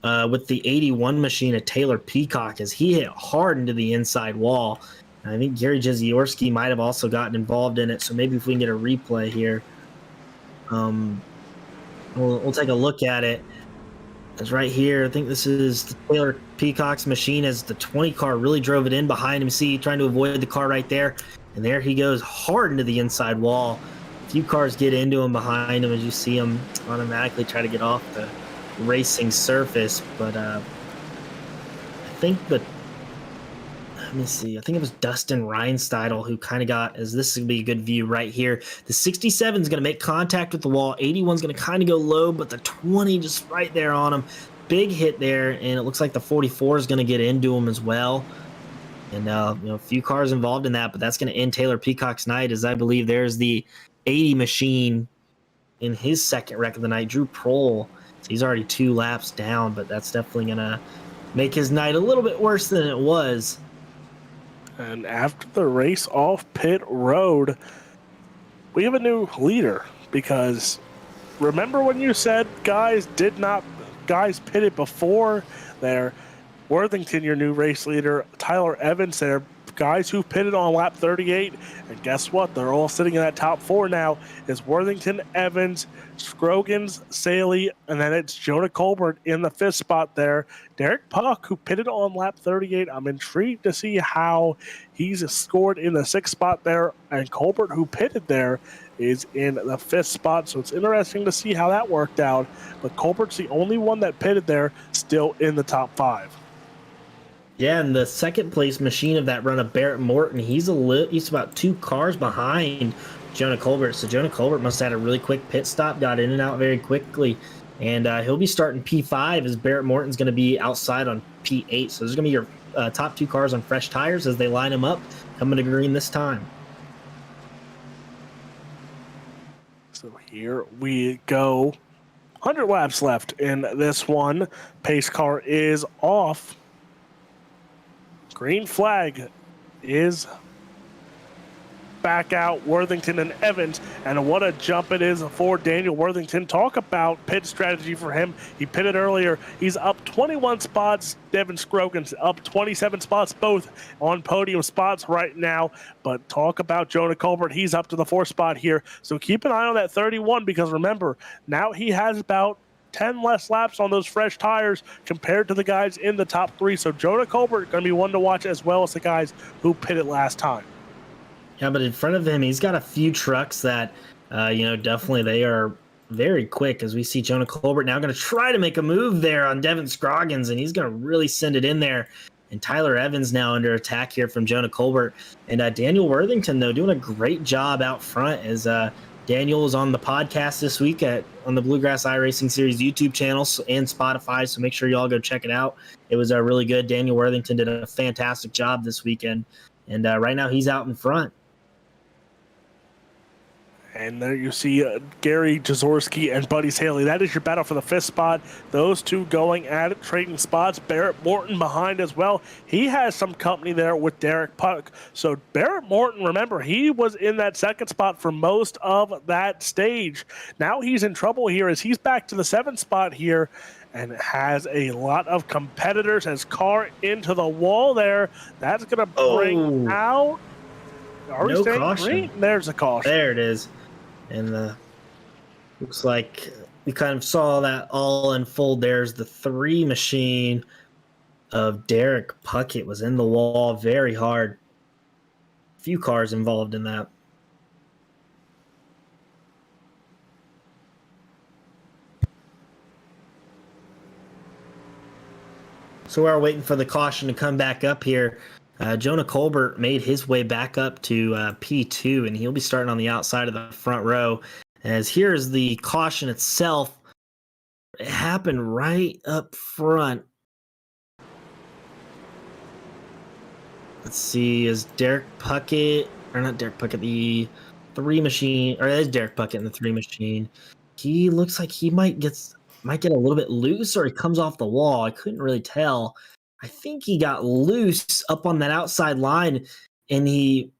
with the 81 machine of Taylor Peacock as he hit hard into the inside wall. And I think Gary Jeziorsky might have also gotten involved in it. So maybe if we can get a replay here, we'll take a look at it. It's right here. I think this is the Taylor Peacock's machine as the 20 car really drove it in behind him. See, trying to avoid the car right there. And there he goes hard into the inside wall. A few cars get into him behind him as you see him automatically try to get off the racing surface. But I think let me see. I think it was Dustin Reinsteidl who kind of got, as this is going to be a good view right here. The 67 is going to make contact with the wall. 81 is going to kind of go low, but the 20 just right there on him. Big hit there, and it looks like the 44 is going to get into him as well. And, a few cars involved in that, but that's going to end Taylor Peacock's night, as I believe there's the 80 machine in his second wreck of the night, Drew Prohl. So he's already 2 laps down, but that's definitely going to make his night a little bit worse than it was. And after the race off pit road, we have a new leader, because remember when you said guys pitted before there? Worthington, your new race leader, Tyler Evans there, guys who pitted on lap 38, and guess what? They're all sitting in that top 4 now. It's Worthington, Evans, Scroggins, Saley, and then it's Jonah Colbert in the 5th spot there. Derek Puck, who pitted on lap 38, I'm intrigued to see how he's scored in the 6th spot there, and Colbert, who pitted there, is in the 5th spot, so it's interesting to see how that worked out, but Colbert's the only one that pitted there, still in the top 5. Yeah, and the second place machine of that run of Barrett Morton, he's about 2 cars behind Jonah Colbert. So Jonah Colbert must have had a really quick pit stop, got in and out very quickly. And he'll be starting P5 as Barrett Morton's going to be outside on P8. So there's going to be your top 2 cars on fresh tires as they line them up, coming to green this time. So here we go. 100 laps left in this one. Pace car is off. Green flag is back out. Worthington and Evans, and what a jump it is for Daniel Worthington. Talk about pit strategy for him. He pitted earlier. He's up 21 spots. Devin Scroggins up 27 spots, both on podium spots right now. But talk about Jonah Colbert. He's up to the 4th spot here. So keep an eye on that 31, because remember, now he has about 10 less laps on those fresh tires compared to the guys in the top 3. So Jonah Colbert going to be one to watch, as well as the guys who pitted last time. Yeah, but in front of him, he's got a few trucks that, definitely they are very quick, as we see Jonah Colbert now going to try to make a move there on Devin Scroggins, and he's going to really send it in there. And Tyler Evans now under attack here from Jonah Colbert. And Daniel Worthington, though, doing a great job out front, as Daniel is on the podcast this week on the Bluegrass iRacing Series YouTube channel and Spotify, so make sure you all go check it out. It was really good. Daniel Worthington did a fantastic job this weekend, and right now he's out in front. And there you see Gary Jeziorsky and Buddy Saley. That is your battle for the 5th spot. Those two going at it, trading spots. Barrett Morton behind as well. He has some company there with Derek Puck. So Barrett Morton, remember, he was in that 2nd spot for most of that stage. Now he's in trouble here as he's back to the 7th spot here and has a lot of competitors. Has car into the wall there. That's going to bring out... Are we staying caution. green? There's a caution. There it is. And looks like we kind of saw that all unfold. There's the 3 machine of Derek Puckett was in the wall very hard. A few cars involved in that. So we're waiting for the caution to come back up here. Jonah Colbert made his way back up to P2, and he'll be starting on the outside of the front row. As here's the caution itself. It happened right up front. Let's see, is Derek Puckett, or not Derek Puckett, the 3 machine, or is Derek Puckett in the 3 machine? He looks like he might get a little bit loose, or he comes off the wall. I couldn't really tell. I think he got loose up on that outside line, and he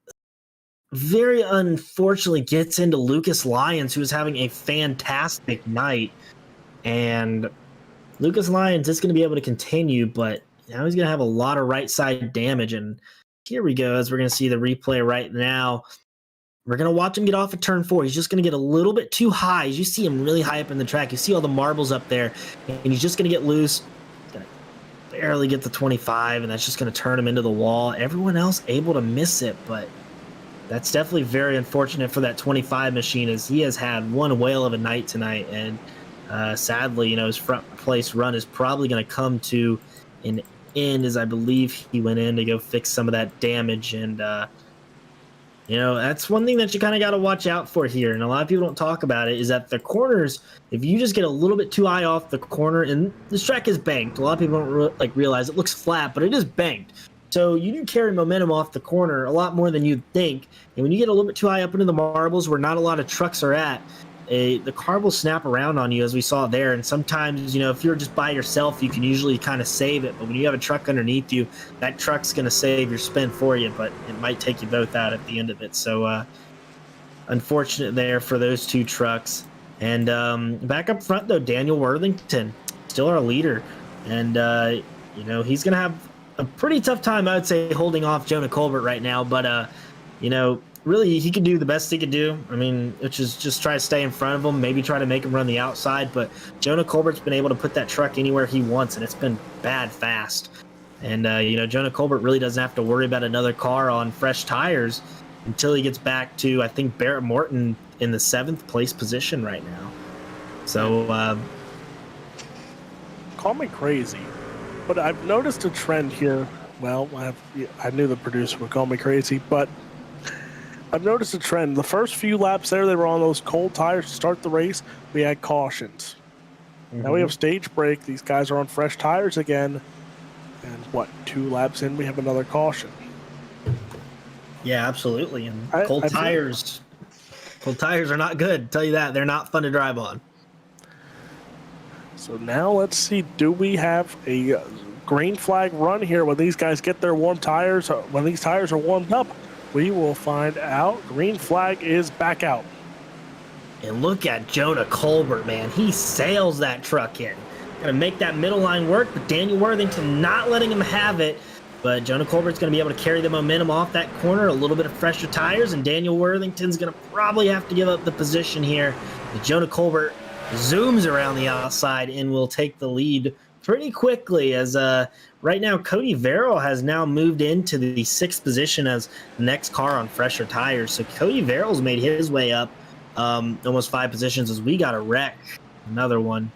very unfortunately gets into Lucas Lyons, who is having a fantastic night. And Lucas Lyons is going to be able to continue, but now he's going to have a lot of right side damage. And here we go, as we're going to see the replay right now. We're going to watch him get off at turn 4. He's just going to get a little bit too high. As you see him really high up in the track, you see all the marbles up there, and he's just going to get loose. Going to barely get the 25, and that's just going to turn him into the wall. Everyone else able to miss it, but that's definitely very unfortunate for that 25 machine, as he has had one whale of a night tonight. And sadly, his front place run is probably going to come to an end, as I believe he went in to go fix some of that damage. And that's one thing that you kind of got to watch out for here. And a lot of people don't talk about it, is that the corners, if you just get a little bit too high off the corner, and this track is banked. A lot of people don't realize it looks flat, but it is banked. So you do carry momentum off the corner a lot more than you'd think. And when you get a little bit too high up into the marbles where not a lot of trucks are at, the car will snap around on you, as we saw there. And sometimes, if you're just by yourself, you can usually kind of save it. But when you have a truck underneath you, that truck's going to save your spin for you, but it might take you both out at the end of it. So unfortunate there for those two trucks. And back up front, though, Daniel Worthington, still our leader. And, he's going to have a pretty tough time, I would say, holding off Jonah Colbert right now. But, really, he could do the best he could do. I mean, which is just try to stay in front of him, maybe try to make him run the outside. But Jonah Colbert's been able to put that truck anywhere he wants, and it's been bad fast. And, Jonah Colbert really doesn't have to worry about another car on fresh tires until he gets back to, I think, Barrett Morton in the 7th place position right now. So, call me crazy, but I've noticed a trend here. Well, I knew the producer would call me crazy, but I've noticed a trend. The first few laps there, they were on those cold tires to start the race. We had cautions. Now we have stage break. These guys are on fresh tires again. And 2 laps in, we have another caution. Yeah, absolutely. And cold tires are not good. I'll tell you that. They're not fun to drive on. So now let's see. Do we have a green flag run here when these guys get their warm tires? When these tires are warmed up, we will find out. Green flag is back out. And look at Jonah Colbert, man. He sails that truck in. Gonna make that middle line work, but Daniel Worthington not letting him have it. But Jonah Colbert's gonna be able to carry the momentum off that corner, a little bit of fresher tires, and Daniel Worthington's gonna probably have to give up the position here. But Jonah Colbert zooms around the outside and will take the lead pretty quickly, as right now Cody Verrill has now moved into the 6th position as the next car on fresher tires. So Cody Verrill's made his way up almost 5 positions, as we got a wreck. Another one.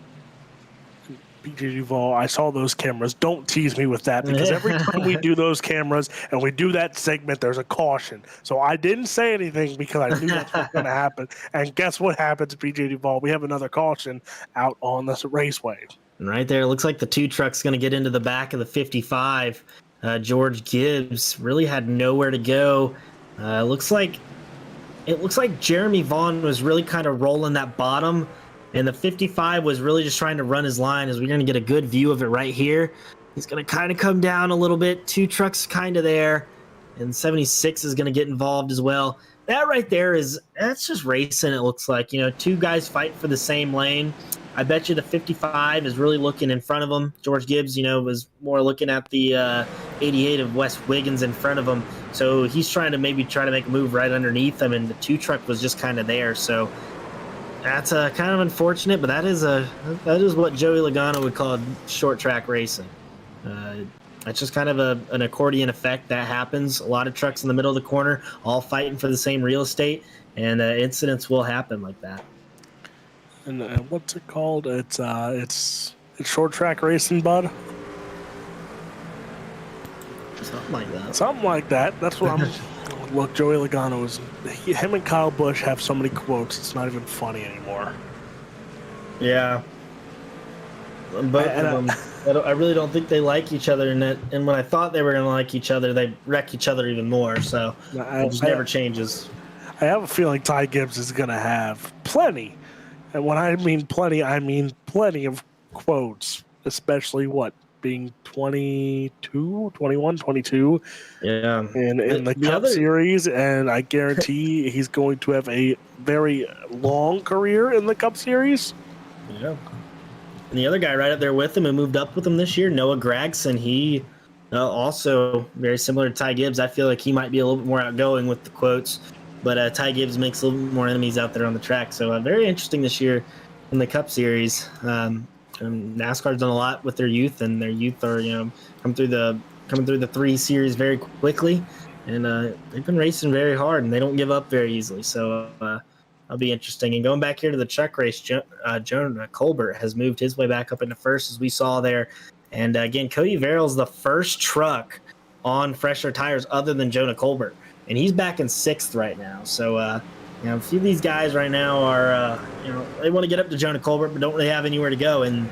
BJ Duvall, I saw those cameras. Don't tease me with that, because every time we do those cameras and we do that segment, there's a caution. So I didn't say anything because I knew that's what's going to happen. And guess what happens, BJ Duvall? We have another caution out on this raceway. And right there, it looks like the 2 truck's going to get into the back of the 55. George Gibbs really had nowhere to go. It looks like Jeremy Vaughn was really kind of rolling that bottom, and the 55 was really just trying to run his line, as we're going to get a good view of it right here. He's going to kind of come down a little bit. 2 trucks kind of there, and 76 is going to get involved as well. That right there that's just racing, it looks like. 2 guys fight for the same lane. I bet you the 55 is really looking in front of him. George Gibbs, was more looking at the 88 of Wes Wiggins in front of him. So he's trying to make a move right underneath him, and the 2 truck was just kind of there. So that's kind of unfortunate, but that is what Joey Logano would call short track racing. That's just kind of an accordion effect that happens. A lot of trucks in the middle of the corner, all fighting for the same real estate, and incidents will happen like that. And what's it called? It's short track racing, bud. Something like that. Something like that. That's what I'm. Look, Joey Logano him and Kyle Busch have so many quotes. It's not even funny anymore. Yeah. Both of them. I really don't think they like each other, and when I thought they were going to like each other, they wreck each other even more. So it just never changes. I have a feeling Ty Gibbs is going to have plenty. And when I mean plenty of quotes, especially being 22, 21, 22 Yeah. in the Cup Series, and I guarantee he's going to have a very long career in the Cup Series. Yeah. And the other guy right up there with him who moved up with him this year, Noah Gragson, he also very similar to Ty Gibbs. I feel like he might be a little bit more outgoing with the quotes, but Ty Gibbs makes a little bit more enemies out there on the track. So very interesting this year in the Cup Series. And NASCAR's done a lot with their youth, and their youth are coming through the 3 series very quickly, and they've been racing very hard, and they don't give up very easily. So that'll be interesting. And going back here to the truck race, Jonah Colbert has moved his way back up into first, as we saw there. And again, Cody Verrill's the first truck on fresher tires other than Jonah Colbert, and he's back in 6th right now. So a few of these guys right now are they want to get up to Jonah Colbert, but don't really have anywhere to go. And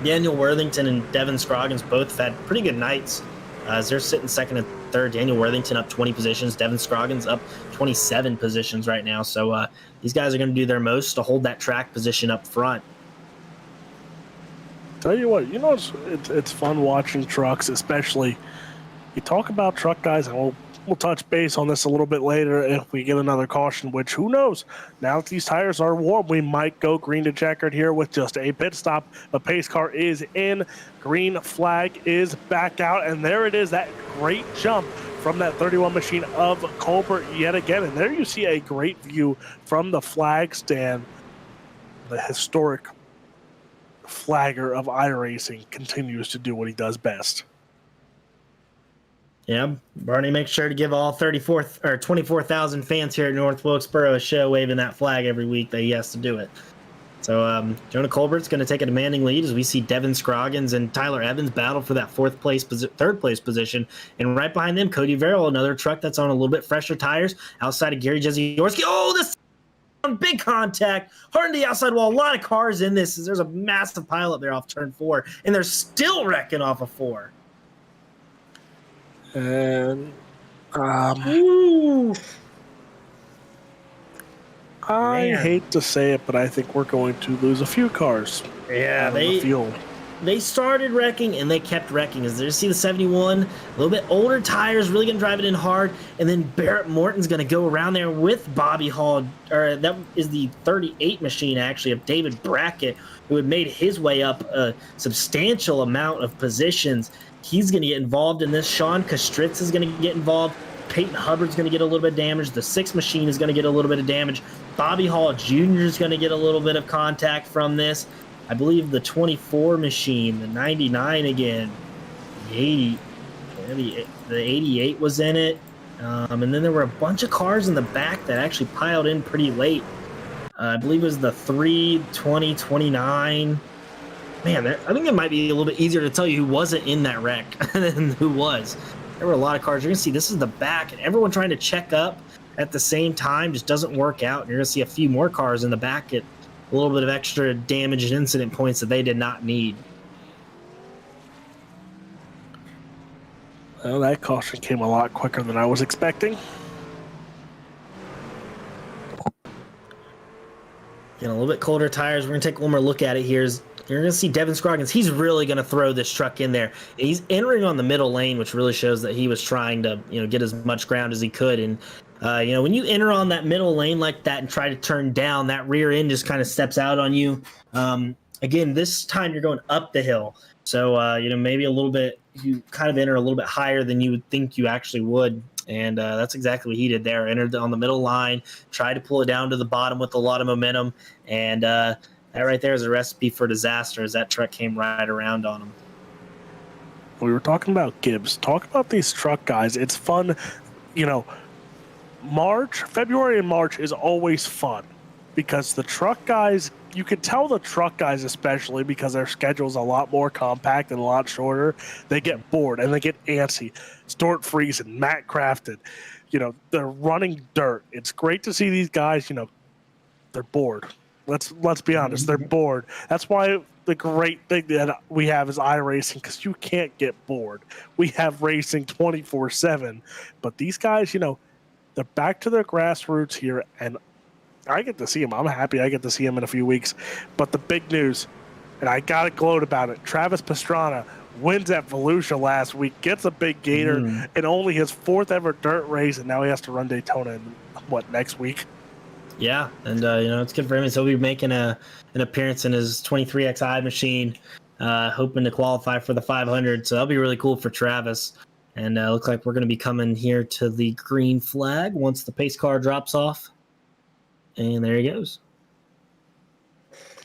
Daniel Worthington and Devin Scroggins both have had pretty good nights as they're sitting 2nd and 3rd. Daniel Worthington up 20 positions, Devin Scroggins up 27 positions right now. So these guys are going to do their most to hold that track position up front. Tell you what, it's fun watching trucks, especially. You talk about truck guys, and we'll touch base on this a little bit later if we get another caution, which who knows? Now that these tires are warm, we might go green to checkered here with just a pit stop. The pace car is in. Green flag is back out, and there it is, that great jump from that 31 machine of Colbert yet again. And there you see a great view from the flag stand. The historic flagger of iRacing continues to do what he does best. Yeah, Barney makes sure to give all 24,000 fans here at North Wilkesboro a show waving that flag every week that he has to do it. So Jonah Colbert's going to take a demanding lead as we see Devin Scroggins and Tyler Evans battle for that 3rd place position. And right behind them, Cody Verrill, another truck that's on a little bit fresher tires outside of Gary Jeziorski. Oh, this big contact, hard to the outside wall. A lot of cars in this. There's a massive pile up there off turn 4, and they're still wrecking off of 4. And I hate to say it, but I think we're going to lose a few cars. Yeah, the field. They started wrecking and they kept wrecking. As you see the 71, a little bit older tires, really going to drive it in hard. And then Barrett Morton's going to go around there with Bobby Hall. Or that is the 38 machine, actually, of David Brackett, who had made his way up a substantial amount of positions. He's going to get involved in this. Sean Kastritz is going to get involved. Peyton Hubbard's going to get a little bit of damage. The 6 machine is going to get a little bit of damage. Bobby Hall Jr. is going to get a little bit of contact from this. I believe the 24 machine, the 99 again, the 88 was in it. And then there were a bunch of cars in the back that actually piled in pretty late. I believe it was the 3, 20, 29. Man, I think it might be a little bit easier to tell you who wasn't in that wreck than who was. There were a lot of cars. You're going to see this is the back, and everyone trying to check up at the same time just doesn't work out. And you're going to see a few more cars in the back get a little bit of extra damage and incident points that they did not need. Well, that caution came a lot quicker than I was expecting. Getting a little bit colder tires. We're going to take one more look at it here. You're going to see Devin Scroggins. He's really going to throw this truck in there. He's entering on the middle lane, which really shows that he was trying to, get as much ground as he could. And, when you enter on that middle lane like that and try to turn down, that rear end just kind of steps out on you. Again, this time you're going up the hill. So, maybe a little bit, you kind of enter a little bit higher than you would think you actually would. And that's exactly what he did there. Entered on the middle line, tried to pull it down to the bottom with a lot of momentum. And, that right there is a recipe for disaster as that truck came right around on him. We were talking about Gibbs. Talk about these truck guys. It's fun. February and March is always fun because the truck guys, you can tell the truck guys especially because their schedule's a lot more compact and a lot shorter. They get bored and they get antsy. Stuart Friesen, Matt Crafton, they're running dirt. It's great to see these guys, they're bored. Let's be honest, they're bored. That's why the great thing that we have is iRacing, because you can't get bored. We have racing 24/7, but these guys, they're back to their grassroots here, and I get to see them. I'm happy I get to see them in a few weeks. But the big news, and I got to gloat about it, Travis Pastrana wins at Volusia last week, gets a big gator, and only his 4th ever dirt race, and now he has to run Daytona in, next week? Yeah, and it's good for him. So he'll be making an appearance in his 23XI machine, hoping to qualify for the 500. So that'll be really cool for Travis. And looks like we're going to be coming here to the green flag once the pace car drops off. And there he goes.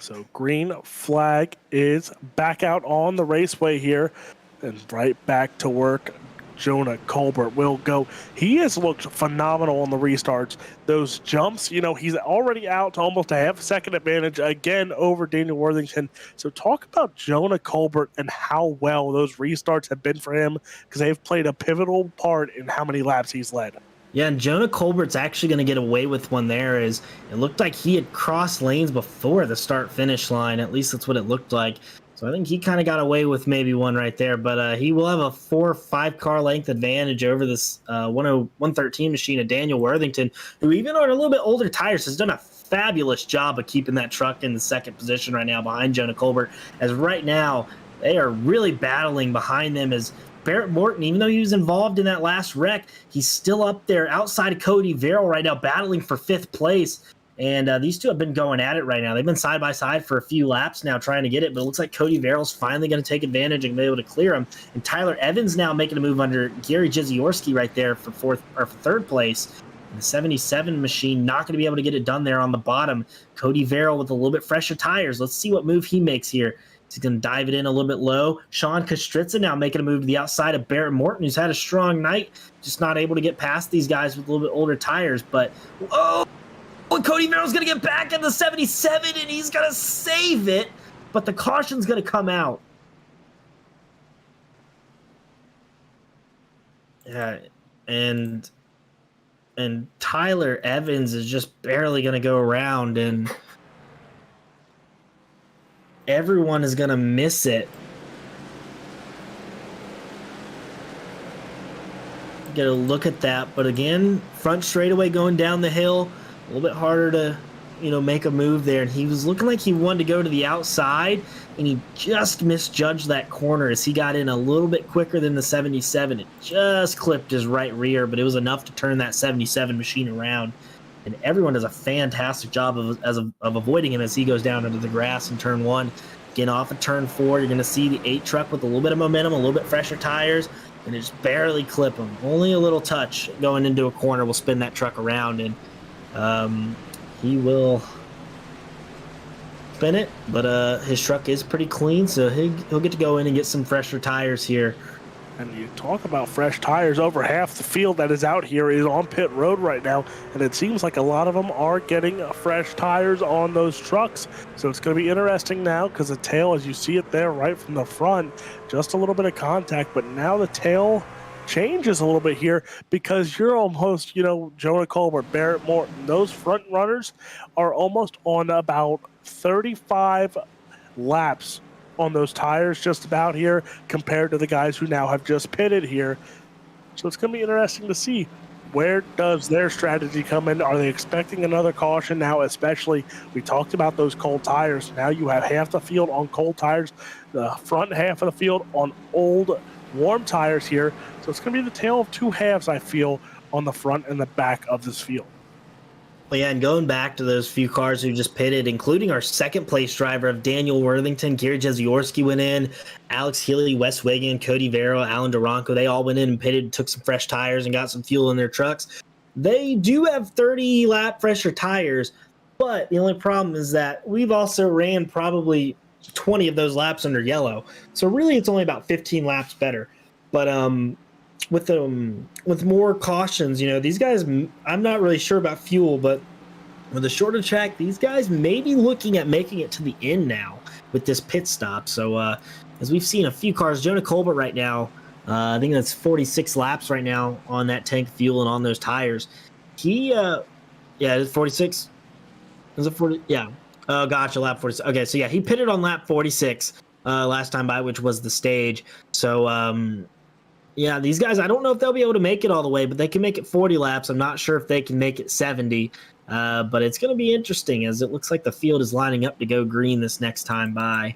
So green flag is back out on the raceway here, and right back to work. Jonah Colbert will go. He has looked phenomenal on the restarts. Those jumps, he's already out to almost a half-second advantage again over Daniel Worthington. So talk about Jonah Colbert and how well those restarts have been for him, because they've played a pivotal part in how many laps he's led. Yeah, and Jonah Colbert's actually going to get away with one there. Is it looked like he had crossed lanes before the start-finish line. At least that's what it looked like. So I think he kind of got away with maybe one right there. But he will have a 4 or 5 car length advantage over this 113 machine of Daniel Worthington, who even on a little bit older tires has done a fabulous job of keeping that truck in the 2nd position right now behind Jonah Colbert. As right now, they are really battling behind them as Barrett Morton, even though he was involved in that last wreck, he's still up there outside of Cody Verrill right now, battling for 5th place. And these two have been going at it right now. They've been side by side for a few laps now trying to get it, but it looks like Cody Verrill's finally going to take advantage and be able to clear him. And Tyler Evans now making a move under Gary Jiziorsky right there for 3rd place. And the 77 machine not going to be able to get it done there on the bottom. Cody Verrill with a little bit fresher tires. Let's see what move he makes here. He's going to dive it in a little bit low. Sean Kostritza now making a move to the outside of Barrett Morton, who's had a strong night, just not able to get past these guys with a little bit older tires. But, Cody Verrill's going to get back in the 77, and he's going to save it, but the caution's going to come out. Yeah, and Tyler Evans is just barely going to go around, and everyone is going to miss it. Get a look at that. But again, front straightaway going down the hill. A little bit harder to, make a move there. And he was looking like he wanted to go to the outside, and he just misjudged that corner as he got in a little bit quicker than the 77. It just clipped his right rear, but it was enough to turn that 77 machine around. And everyone does a fantastic job of avoiding him as he goes down into the grass in turn 1. Getting off of turn 4, you're going to see the 8 truck with a little bit of momentum, a little bit fresher tires, and it just barely clip him. Only a little touch going into a corner will spin that truck around, and he will spin it. But his truck is pretty clean, so he'll get to go in and get some fresher tires here. And you talk about fresh tires, over half the field that is out here is on pit road right now, and it seems like a lot of them are getting fresh tires on those trucks. So it's going to be interesting now, because the tail, as you see it there right from the front, just a little bit of contact, but now the tail changes a little bit here, because you're almost, Jonah Colbert, Barrett Morton, those front runners are almost on about 35 laps on those tires just about here, compared to the guys who now have just pitted here. So it's going to be interesting to see, where does their strategy come in? Are they expecting another caution now? Especially, we talked about those cold tires. Now you have half the field on cold tires, the front half of the field on old warm tires here. So it's going to be the tale of two halves, I feel, on the front and the back of this field. Well, yeah, and going back to those few cars who just pitted, including our 2nd place driver of Daniel Worthington, Gary Jeziorsky went in, Alex Healy, Wes Wiggin, Cody Verrill, Alan Duranko, they all went in and pitted, took some fresh tires and got some fuel in their trucks. They do have 30-lap fresher tires, but the only problem is that we've also ran probably 20 of those laps under yellow. So really it's only about 15 laps better. But with more cautions, these guys, I'm not really sure about fuel, but with a shorter track, these guys may be looking at making it to the end now with this pit stop. So as we've seen a few cars, Jonah Colbert right now, I think that's 46 laps right now on that tank of fuel and on those tires. It's 46. Is it 40? Yeah. Oh, gotcha, lap 46. Okay, so yeah, he pitted on lap 46 last time by, which was the stage. So, yeah, these guys, I don't know if they'll be able to make it all the way, but they can make it 40 laps. I'm not sure if they can make it 70, but it's going to be interesting, as it looks like the field is lining up to go green this next time by.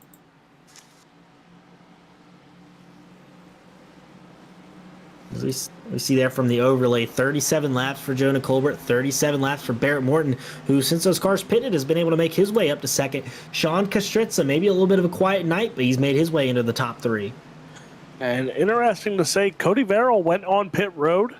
we see there from the overlay, 37 laps for Jonah Colbert, 37 laps for Barrett Morton, who since those cars pitted has been able to make his way up to second. Sean Kastritza, maybe a little bit of a quiet night, but he's made his way into the top 3. And interesting to say, Cody Verrill went on pit road.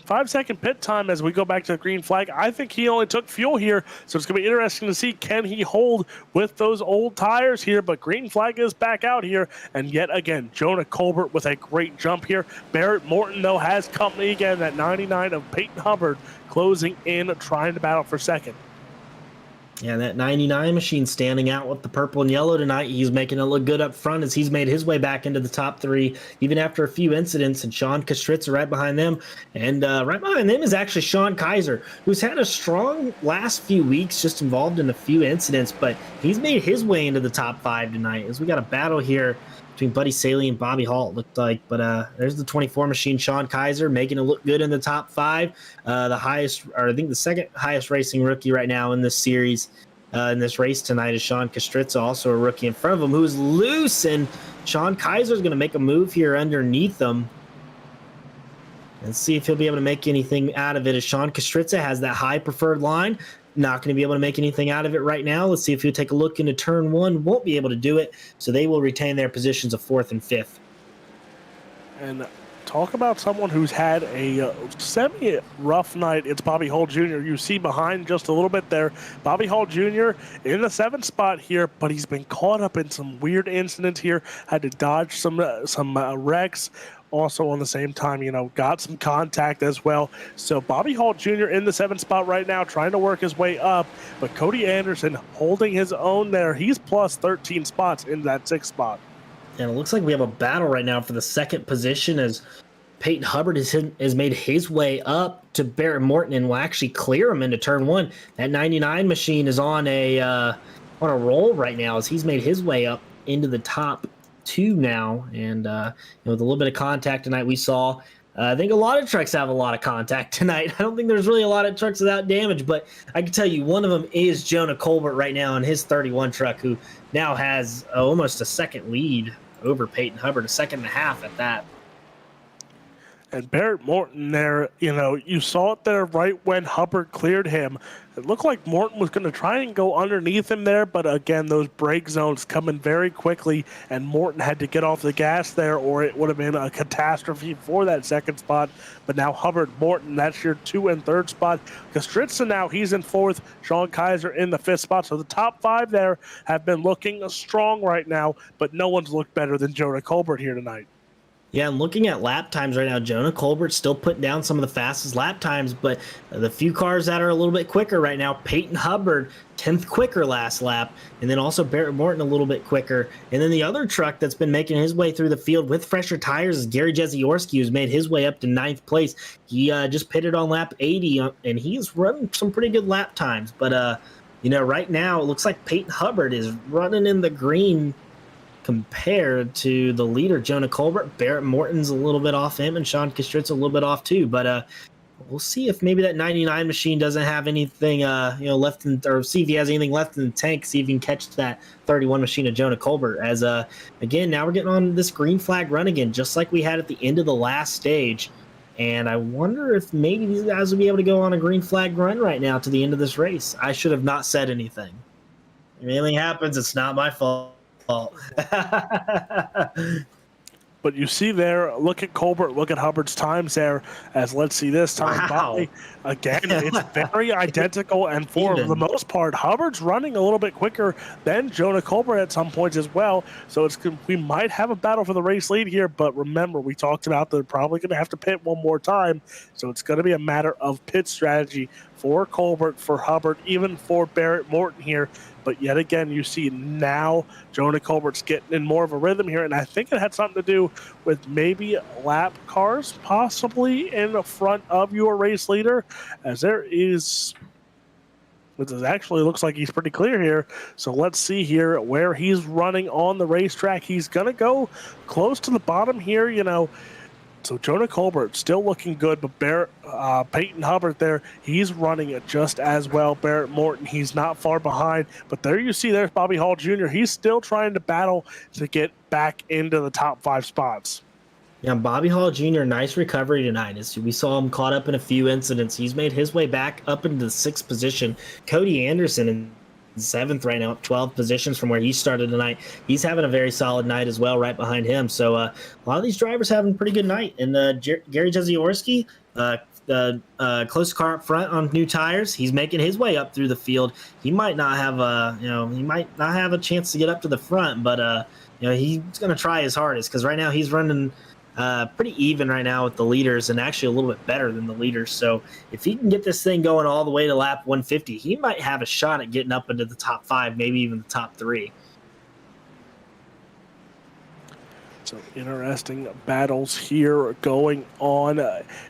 5-second pit time as we go back to the green flag. I think he only took fuel here, so it's going to be interesting to see, can he hold with those old tires here? But green flag is back out here, and yet again, Jonah Colbert with a great jump here. Barrett Morton, though, has company again. That 99 of Peyton Hubbard closing in, trying to battle for second. Yeah, that 99 machine standing out with the purple and yellow tonight. He's making it look good up front as he's made his way back into the top 3, even after a few incidents. And Sean Kastritza right behind them. And right behind them is actually Sean Kaiser, who's had a strong last few weeks, just involved in a few incidents. But he's made his way into the top 5 tonight as we got a battle here between Buddy Saley and Bobby Hall, it looked like. But there's the 24 machine, Sean Kaiser, making it look good in the top 5. The highest, or I think the second highest racing rookie right now in this series, in this race tonight, is Sean Kastritza, also a rookie in front of him, who's loose. And Sean Kaiser is going to make a move here underneath him. And see if he'll be able to make anything out of it, as Sean Kastritza has that high preferred line. Not going to be able to make anything out of it right now. Let's see if he'll take a look into turn 1. Won't be able to do it, so they will retain their positions of 4th and 5th. And talk about someone who's had a semi-rough night. It's Bobby Hull Jr. You see behind just a little bit there. Bobby Hull Jr. in the 7th spot here, but he's been caught up in some weird incidents here. Had to dodge some wrecks. Also on the same time, got some contact as well. So Bobby Hall Jr. in the 7th spot right now, trying to work his way up. But Cody Anderson holding his own there. He's plus 13 spots in that 6th spot. And it looks like we have a battle right now for the 2nd position, as Peyton Hubbard has made his way up to Barrett Morton and will actually clear him into turn 1. That 99 machine is on a roll right now, as he's made his way up into the top 2 now. And with a little bit of contact tonight, we saw. I think a lot of trucks have a lot of contact tonight. I don't think there's really a lot of trucks without damage, but I can tell you one of them is Jonah Colbert right now in his 31 truck, who now has almost a second lead over Peyton Hubbard, a 2.5 seconds at that. And Barrett Morton there, you saw it there right when Hubbard cleared him. It looked like Morton was going to try and go underneath him there, but again, those brake zones coming very quickly, and Morton had to get off the gas there, or it would have been a catastrophe for that 2nd spot. But now Hubbard, Morton, that's your 2 and 3rd spot. Kastritza now, he's in 4th. Sean Kaiser in the 5th spot. So the top 5 there have been looking strong right now, but no one's looked better than Jonah Colbert here tonight. Yeah, and looking at lap times right now, Jonah Colbert's still putting down some of the fastest lap times, but the few cars that are a little bit quicker right now, Peyton Hubbard, 10th quicker last lap, and then also Barrett Morton a little bit quicker. And then the other truck that's been making his way through the field with fresher tires is Gary Jeziorski, who's made his way up to 9th place. He just pitted on lap 80, and he's run some pretty good lap times. But, right now it looks like Peyton Hubbard is running in the green compared to the leader, Jonah Colbert. Barrett Morton's a little bit off him, and Sean Kastritz a little bit off too. But we'll see if maybe that 99 machine doesn't have anything, left in, or see if he has anything left in the tank. See if he can catch that 31 machine of Jonah Colbert. As again, now we're getting on this green flag run again, just like we had at the end of the last stage. And I wonder if maybe these guys will be able to go on a green flag run right now to the end of this race. I should have not said anything. If anything happens, it's not my fault. But you see there, look at Colbert, look at Hubbard's times there, as let's see this time. Wow. Again, it's very identical, and for the most part, Hubbard's running a little bit quicker than Jonah Colbert at some points as well. So we might have a battle for the race lead here, but remember, we talked about they're probably going to have to pit one more time. So it's going to be a matter of pit strategy for Colbert, for Hubbard, even for Barrett Morton here. But yet again, you see now Jonah Colbert's getting in more of a rhythm here, and I think it had something to do with maybe lap cars possibly in front of your race leader, as there is, it actually looks like he's pretty clear here. So let's see here where he's running on the racetrack. He's going to go close to the bottom here, So Jonah Colbert still looking good, but Peyton Hubbard there, he's running it just as well. Barrett Morton, he's not far behind. But there you see there's Bobby Hall Jr. He's still trying to battle to get back into the top 5 spots. Yeah, Bobby Hall Jr., nice recovery tonight. As we saw him caught up in a few incidents. He's made his way back up into the 6th position. Cody Anderson in 7th right now, up 12 positions from where he started tonight. He's having a very solid night as well, right behind him. So a lot of these drivers having a pretty good night. And Gary Jeziorsky, close car up front on new tires. He's making his way up through the field. He might not have a chance to get up to the front, but he's going to try his hardest, because right now he's running pretty even right now with the leaders, and actually a little bit better than the leaders. So if he can get this thing going all the way to lap 150, he might have a shot at getting up into the top 5, maybe even the top 3. So interesting battles here going on.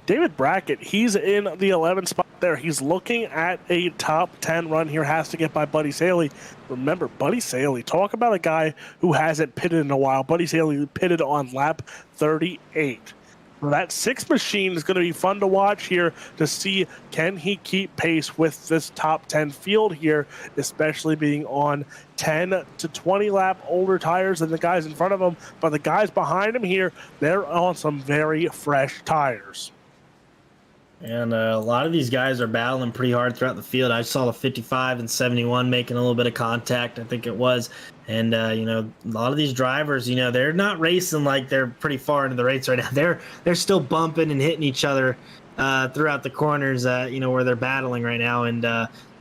David Brackett, he's in the 11th spot there. He's looking at a top 10 run here. Has to get by Buddy Saley. Remember, Buddy Saley, talk about a guy who hasn't pitted in a while. Buddy Saley pitted on lap 38. Well, that 6 machine is going to be fun to watch here to see, can he keep pace with this top 10 field here, especially being on 10 to 20 lap older tires than the guys in front of him. But the guys behind him here, they're on some very fresh tires. And a lot of these guys are battling pretty hard throughout the field. I saw the 55 and 71 making a little bit of contact, I think it was. And, a lot of these drivers, they're not racing like they're pretty far into the race right now. They're still bumping and hitting each other throughout the corners, where they're battling right now. And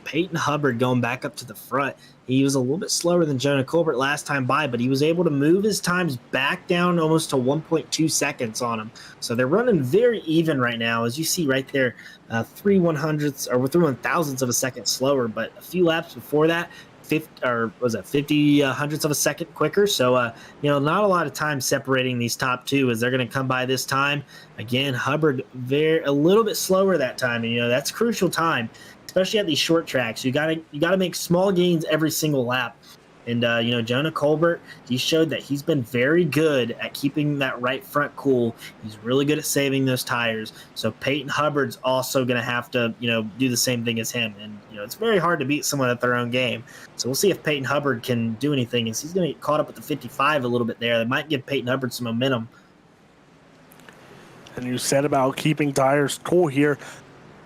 Peyton Hubbard going back up to the front. He was a little bit slower than Jonah Colbert last time by, but he was able to move his times back down almost to 1.2 seconds on him. So they're running very even right now, as you see right there, 3 100ths or 3 1,000ths of a second slower, but a few laps before that, 50 hundredths of a second quicker. So, not a lot of time separating these top 2 as they're going to come by this time. Again, Hubbard a little bit slower that time, and that's crucial time, especially at these short tracks. You gotta make small gains every single lap. And Jonah Colbert, he showed that he's been very good at keeping that right front cool. He's really good at saving those tires. So Peyton Hubbard's also going to have to do the same thing as him. And it's very hard to beat someone at their own game. So we'll see if Peyton Hubbard can do anything. He's going to get caught up at the 55 a little bit there. That might give Peyton Hubbard some momentum. And you said about keeping tires cool here.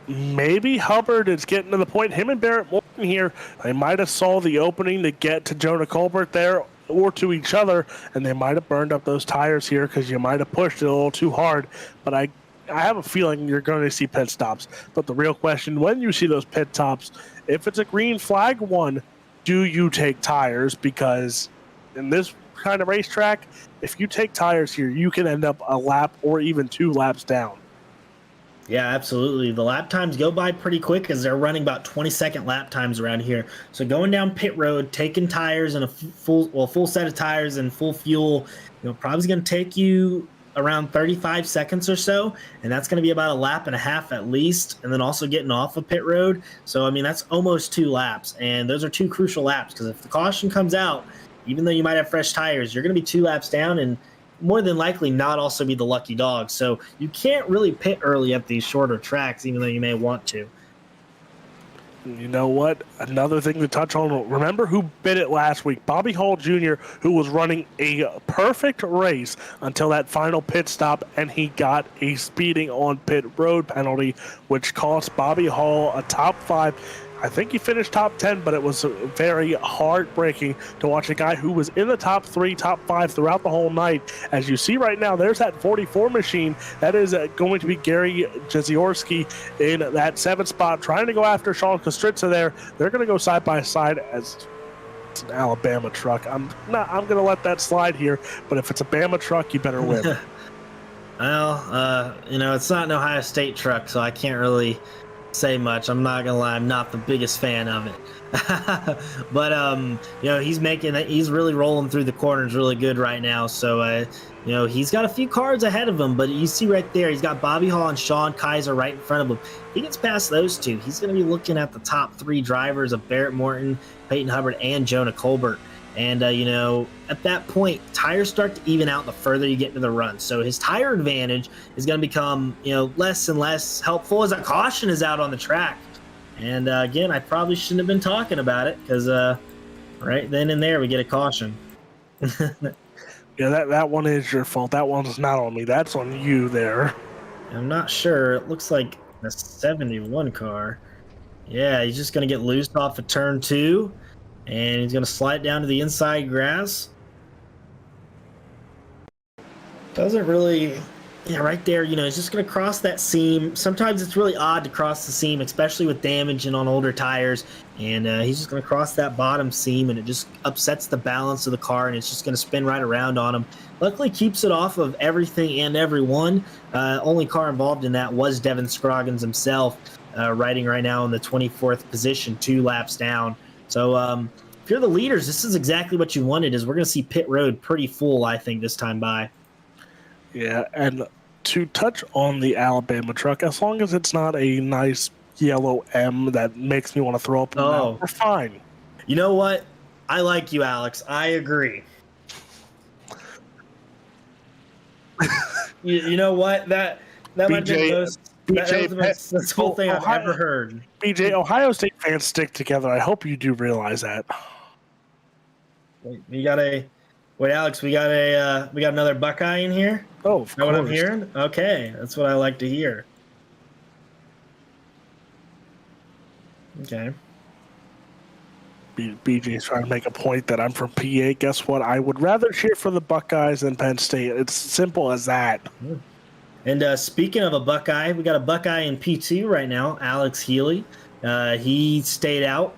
Maybe Hubbard is getting to the point. Him and Barrett Morton here, they might have saw the opening to get to Jonah Colbert there or to each other, and they might have burned up those tires here because you might have pushed it a little too hard. But I have a feeling you're going to see pit stops. But the real question, when you see those pit stops, if it's a green flag one, do you take tires? Because in this kind of racetrack, if you take tires here, you can end up a lap or even 2 laps down. Yeah, absolutely. The lap times go by pretty quick as they're running about 20-second lap times around here. So going down pit road, taking tires and a full set of tires and full fuel, probably going to take you around 35 seconds or so, and that's going to be about a lap and a half at least, and then also getting off of pit road. So, that's almost 2 laps, and those are 2 crucial laps, because if the caution comes out, even though you might have fresh tires, you're going to be 2 laps down and more than likely not also be the lucky dog. So you can't really pit early at these shorter tracks, even though you may want to. You know what? Another thing to touch on. Remember who bit it last week? Bobby Hall Jr., who was running a perfect race until that final pit stop, and he got a speeding on pit road penalty, which cost Bobby Hall a top 5. I think he finished top 10, but it was very heartbreaking to watch a guy who was in the top 3, top 5 throughout the whole night. As you see right now, there's that 44 machine. That is going to be Gary Jeziorsky in that 7th spot, trying to go after Sean Kostritza there. They're going to go side by side as it's an Alabama truck. I'm going to let that slide here, but if it's a Bama truck, you better win. Well, it's not an Ohio State truck, so I can't really say much. I'm not gonna lie, I'm not the biggest fan of it. But he's really rolling through the corners really good right now. So he's got a few cards ahead of him, but you see right there, he's got Bobby Hall and Sean Kaiser right in front of him. If he gets past those 2, he's gonna be looking at the top 3 drivers of Barrett Morton, Peyton Hubbard, and Jonah Colbert. And, at that point, tires start to even out the further you get into the run. So his tire advantage is going to become, less and less helpful as a caution is out on the track. And, again, I probably shouldn't have been talking about it because right then and there we get a caution. Yeah, that one is your fault. That one's not on me. That's on you there. I'm not sure. It looks like a 71 car. Yeah, he's just going to get loose off of turn 2, and he's going to slide down to the inside grass. Doesn't really, yeah, right there, he's just going to cross that seam. Sometimes it's really odd to cross the seam, especially with damage and on older tires. And he's just going to cross that bottom seam, and it just upsets the balance of the car, and it's just going to spin right around on him. Luckily, keeps it off of everything and everyone. Only car involved in that was Devin Scroggins himself, riding right now in the 24th position, 2 laps down. So if you're the leaders, this is exactly what you wanted. Is we're going to see pit road pretty full, I think, this time by. Yeah, and to touch on the Alabama truck, as long as it's not a nice yellow M that makes me want to throw up, we're fine. You know what? I like you, Alex. I agree. you know what? That might be the most. That was the most sensible thing I've ever heard. BJ, Ohio State fans stick together. I hope you do realize that. Wait, Alex, we got another Buckeye in here? Oh, is that what I'm hearing? Okay, that's what I like to hear. Okay. BJ's trying to make a point that I'm from PA. Guess what? I would rather cheer for the Buckeyes than Penn State. It's simple as that. And speaking of a Buckeye, we got a Buckeye in P2 right now, Alex Healy. He stayed out.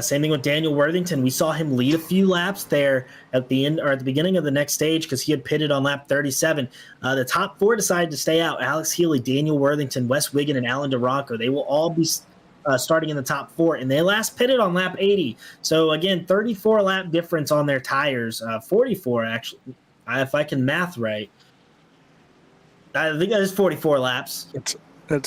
Same thing with Daniel Worthington. We saw him lead a few laps there at the end or at the beginning of the next stage because he had pitted on lap 37. The top 4 decided to stay out. Alex Healy, Daniel Worthington, Wes Wiggin, and Alan DeRonco. They will all be starting in the top 4, and they last pitted on lap 80. So again, 34 lap difference on their tires. 44 actually, if I can math right. I think that is 44 laps. It's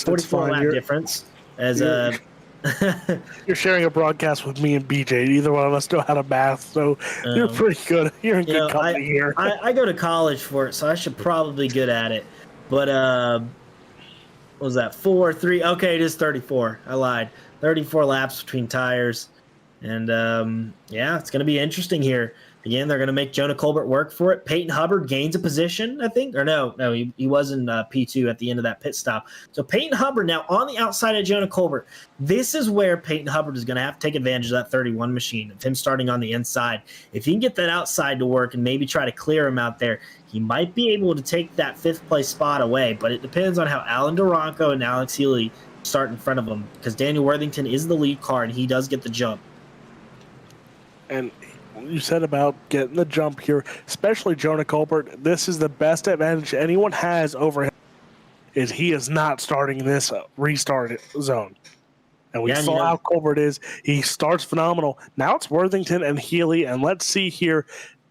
44 lap difference. You're sharing a broadcast with me and BJ. Neither one of us know how to math, so you're pretty good. You're in good company here. I go to college for it, so I should probably be good at it. But what was that? 4, 3? Okay, it is 34. I lied. 34 laps between tires, and it's going to be interesting here. Again, they're going to make Jonah Colbert work for it. Peyton Hubbard gains a position, I think. Or no, he was in P2 at the end of that pit stop. So Peyton Hubbard now on the outside of Jonah Colbert. This is where Peyton Hubbard is going to have to take advantage of that 31 machine, of him starting on the inside. If he can get that outside to work and maybe try to clear him out there, he might be able to take that 5th place spot away. But it depends on how Alan DeRonco and Alex Healy start in front of him, because Daniel Worthington is the lead car, and he does get the jump. And you said about getting the jump here, especially Jonah Colbert. This is the best advantage anyone has over him, is he is not starting this restart zone. And we saw how Colbert is. He starts phenomenal. Now it's Worthington and Healy, and let's see here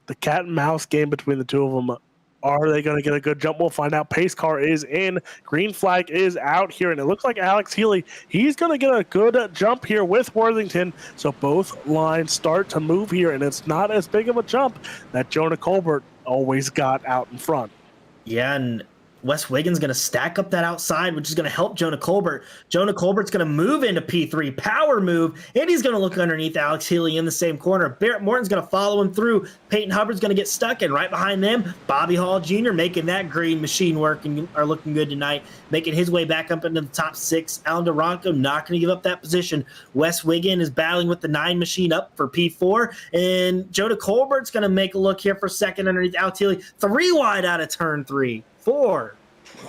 the cat and mouse game between the two of them. Are they going to get a good jump? We'll find out. Pace car is in. Green flag is out here, and it looks like Alex Healy, he's going to get a good jump here with Worthington. So both lines start to move here, and it's not as big of a jump that Jonah Colbert always got out in front. Yeah, and Wes Wiggins going to stack up that outside, which is going to help Jonah Colbert. Jonah Colbert's going to move into P3, power move, and he's going to look underneath Alex Healy in the same corner. Barrett Morton's going to follow him through. Peyton Hubbard's going to get stuck in. Right behind them, Bobby Hall Jr. making that green machine work and are looking good tonight, making his way back up into the top 6. Alan DeRonco not going to give up that position. Wes Wiggin is battling with the 9 machine up for P4, and Jonah Colbert's going to make a look here for second underneath Alex Healy. 3 wide out of turn 3. 4.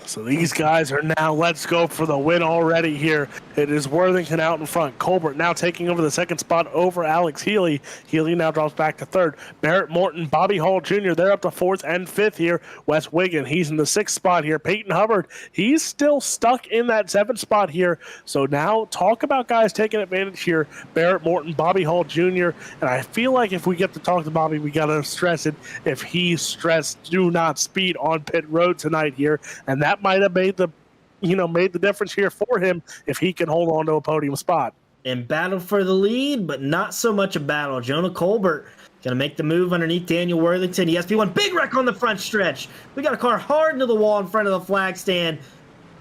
So these guys are now, let's go for the win already here. It is Worthington out in front. Colbert now taking over the second spot over Alex Healy. Healy now drops back to 3rd. Barrett Morton, Bobby Hall Jr., they're up to 4th and 5th here. Wes Wiggin, he's in the 6th spot here. Peyton Hubbard, he's still stuck in that 7th spot here. So now talk about guys taking advantage here. Barrett Morton, Bobby Hall Jr., and I feel like if we get to talk to Bobby, we got to stress it. If he's stressed, do not speed on pit road tonight here. And that might have made the difference here for him if he can hold on to a podium spot. And battle for the lead, but not so much a battle. Jonah Colbert going to make the move underneath Daniel Worthington. ESP1, big wreck on the front stretch. We got a car hard into the wall in front of the flag stand.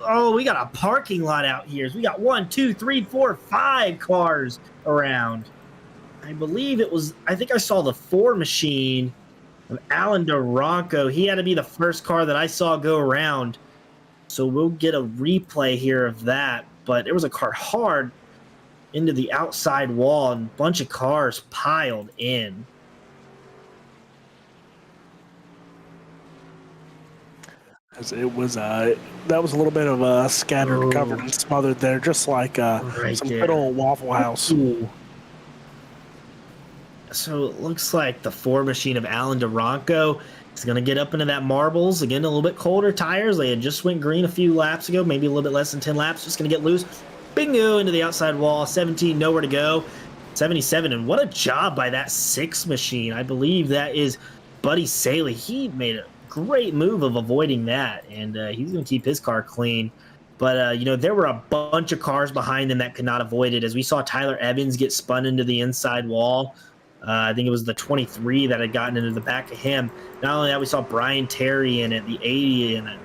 Oh, we got a parking lot out here. So we got 1, 2, 3, 4, 5 cars around. I think I saw the 4 machine of Alan Duranco. He had to be the first car that I saw go around. So we'll get a replay here of that. But there was a car hard into the outside wall and a bunch of cars piled in. It was that was a little bit of a scattered, covered, and smothered there, just like Right some there. good old Waffle House. Ooh. So it looks like the Ford machine of Alan Duranco is going to get up into that marbles. Again, a little bit colder tires. They had just went green a few laps ago, maybe a little bit less than 10 laps. Just going to get loose. Bingo, into the outside wall. 17, nowhere to go. 77, and what a job by that 6 machine. I believe that is Buddy Saley. He made a great move of avoiding that, and he's going to keep his car clean. But, there were a bunch of cars behind them that could not avoid it, as we saw Tyler Evans get spun into the inside wall. I think it was the 23 that had gotten into the back of him. Not only that, we saw Brian Terry in it, the 80 in it.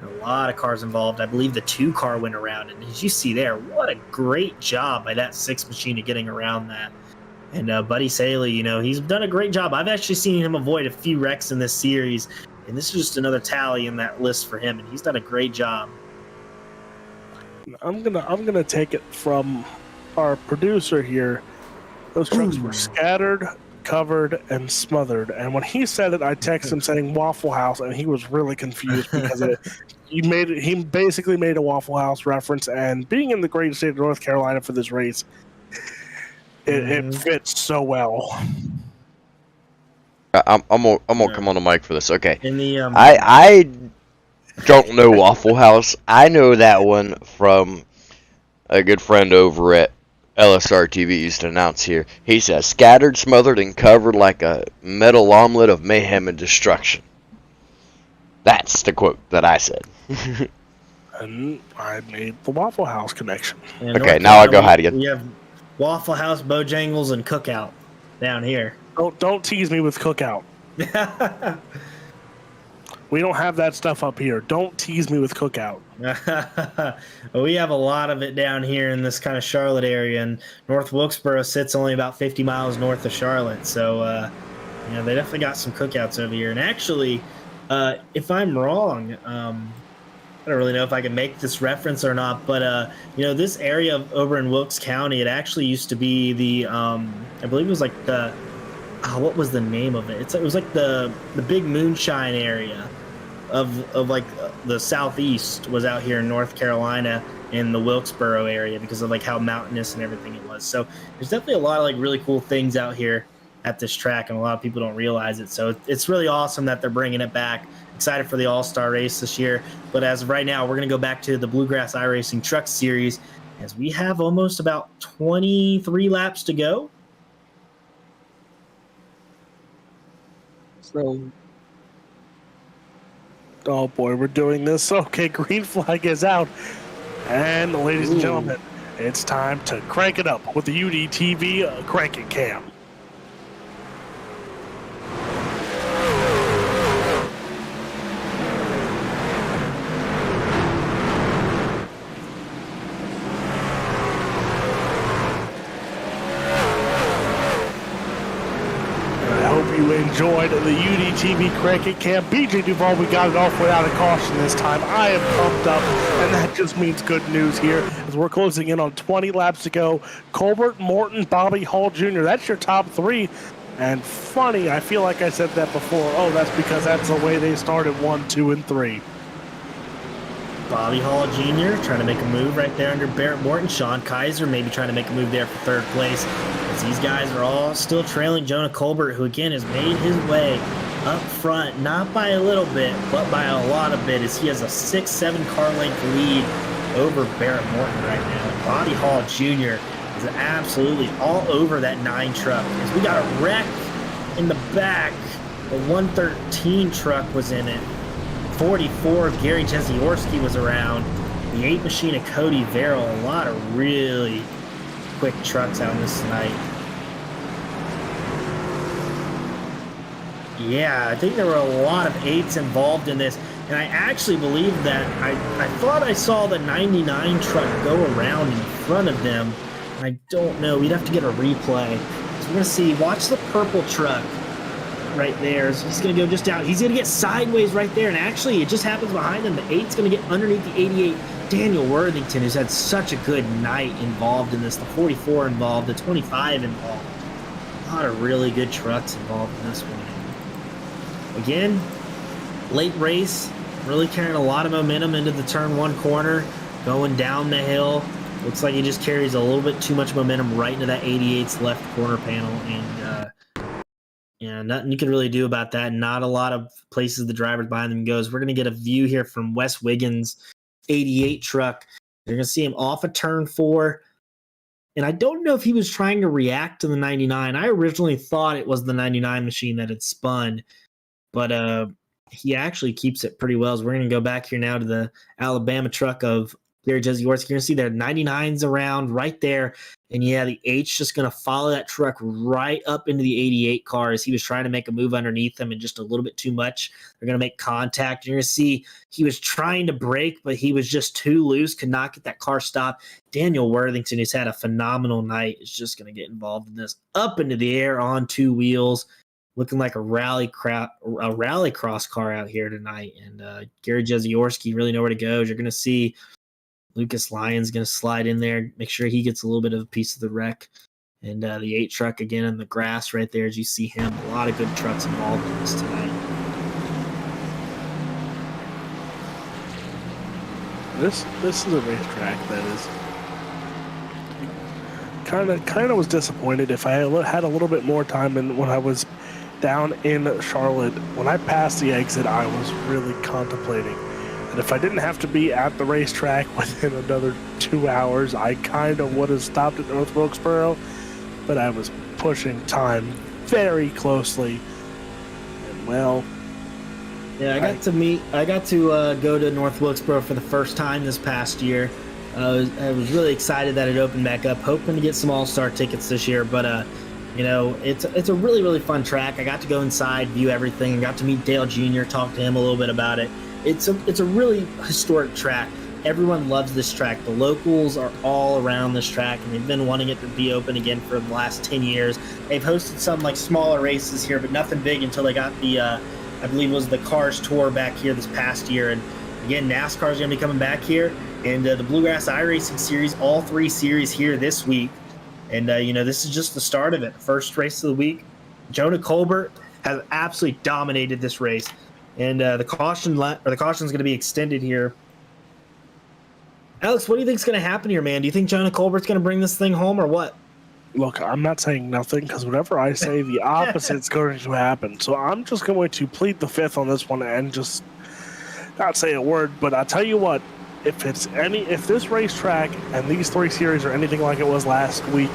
A lot of cars involved. I believe the 2 car went around, and as you see there, what a great job by that 6 machine of getting around that. And Buddy Saley, he's done a great job. I've actually seen him avoid a few wrecks in this series, and this is just another tally in that list for him, and he's done a great job. I'm gonna take it from our producer here. Those trucks were scattered, covered, and smothered. And when he said it, I texted him saying Waffle House, and he was really confused because he basically made a Waffle House reference. And being in the great state of North Carolina for this race, it fits so well. I'm gonna come on the mic for this. Okay. In the I don't know Waffle House. I know that one from a good friend over at LSR TV used to announce here. He says, scattered, smothered, and covered like a metal omelet of mayhem and destruction. That's the quote that I said. And I made the Waffle House connection. Okay, now I go ahead again. We have Waffle House, Bojangles, and Cookout down here. Don't tease me with Cookout. We don't have that stuff up here. Don't tease me with Cookout. We have a lot of it down here in this kind of Charlotte area, and North Wilkesboro sits only about 50 miles north of Charlotte. So, they definitely got some cookouts over here. And actually, if I'm wrong, I don't really know if I can make this reference or not, but this area over in Wilkes County, it actually used to be the I believe it was like the what was the name of it? It was like the big moonshine area of like the southeast was out here in North Carolina in the Wilkesboro area because of like how mountainous and everything it was. So there's definitely a lot of like really cool things out here at this track, and a lot of people don't realize it. So it's really awesome that they're bringing it back. Excited for the All-Star race this year. But as of right now, we're going to go back to the Bluegrass iRacing Truck Series as we have almost about 23 laps to go. So, oh boy, we're doing this. Okay, green flag is out. And ladies and gentlemen, it's time to crank it up with the UDTV Crank It Cam. You enjoyed the UDTV Crank It Cam. BJ Duvall, we got it off without a caution this time. I am pumped up, and that just means good news here as we're closing in on 20 laps to go. Colbert, Morton, Bobby Hall Jr., that's your top 3. And funny, I feel like I said that before. Oh, that's because that's the way they started 1, 2, and 3. Bobby Hall Jr. trying to make a move right there under Barrett Morton. Sean Kaiser maybe trying to make a move there for 3rd place. As these guys are all still trailing Jonah Colbert, who again has made his way up front, not by a little bit, but by a lot of bit, as he has a 6-7 car length lead over Barrett Morton right now. And Bobby Hall Jr. is absolutely all over that 9 truck. As we got a wreck in the back, the 113 truck was in it. 44, Gary Jeziorski was around. The 8 machine of Cody Verrill. A lot of really quick trucks out this night. Yeah, I think there were a lot of 8s involved in this. And I actually believe that I thought I saw the 99 truck go around in front of them. I don't know. We'd have to get a replay. So we're going to see. Watch the purple truck. right there. So he's going to go just down. He's going to get sideways right there. And actually, it just happens behind him. The 8's going to get underneath the 88. Daniel Worthington, who's had such a good night involved in this. The 44 involved, the 25 involved. A lot of really good trucks involved in this one. Again, late race, really carrying a lot of momentum into the turn 1 corner, going down the hill. Looks like he just carries a little bit too much momentum right into that 88's left corner panel, and yeah, nothing you can really do about that. Not a lot of places the drivers behind them goes. We're going to get a view here from Wes Wiggins' 88 truck. You're going to see him off of turn 4, and I don't know if he was trying to react to the 99. I originally thought it was the 99 machine that had spun, but he actually keeps it pretty well. So we're going to go back here now to the Alabama truck of Gary Jeziorski. You're going to see their 99s around right there. And yeah, the H just going to follow that truck right up into the 88 car as he was trying to make a move underneath them and just a little bit too much. They're going to make contact. You're going to see he was trying to brake, but he was just too loose, could not get that car stopped. Daniel Worthington, who's had a phenomenal night, is just going to get involved in this. Up into the air on 2 wheels, looking like a rally cross car out here tonight. And Gary Jeziorski really nowhere to go. You're going to see Lucas Lyon's going to slide in there, make sure he gets a little bit of a piece of the wreck. And the 8 truck again in the grass right there as you see him. A lot of good trucks involved in this tonight. This is a racetrack that is kind of was disappointed. If I had a little bit more time, and when I was down in Charlotte, when I passed the exit, I was really contemplating. And if I didn't have to be at the racetrack within another 2 hours, I kind of would have stopped at North Wilkesboro, but I was pushing time very closely. And well, yeah, I got to go to North Wilkesboro for the first time this past year. I was really excited that it opened back up, hoping to get some all-star tickets this year, but you know, it's a really, really fun track. I got to go inside, view everything, got to meet Dale Jr., talk to him a little bit about it. It's a really historic track. Everyone loves this track. The locals are all around this track, and they've been wanting it to be open again for the last 10 years. They've hosted some like smaller races here, but nothing big until they got the, I believe it was the Cars Tour back here this past year. And again, NASCAR is going to be coming back here, and the Bluegrass iRacing Series, all 3 series here this week. And, you know, this is just the start of it. First race of the week. Jonah Colbert has absolutely dominated this race. And the caution is going to be extended here. Alex, what do you think is going to happen here, man? Do you think Jonah Colbert's going to bring this thing home or what? Look, I'm not saying nothing, because whatever I say, the opposite's going to happen. So I'm just going to plead the fifth on this one and just not say a word. But I'll tell you what, if this racetrack and these 3 series are anything like it was last week,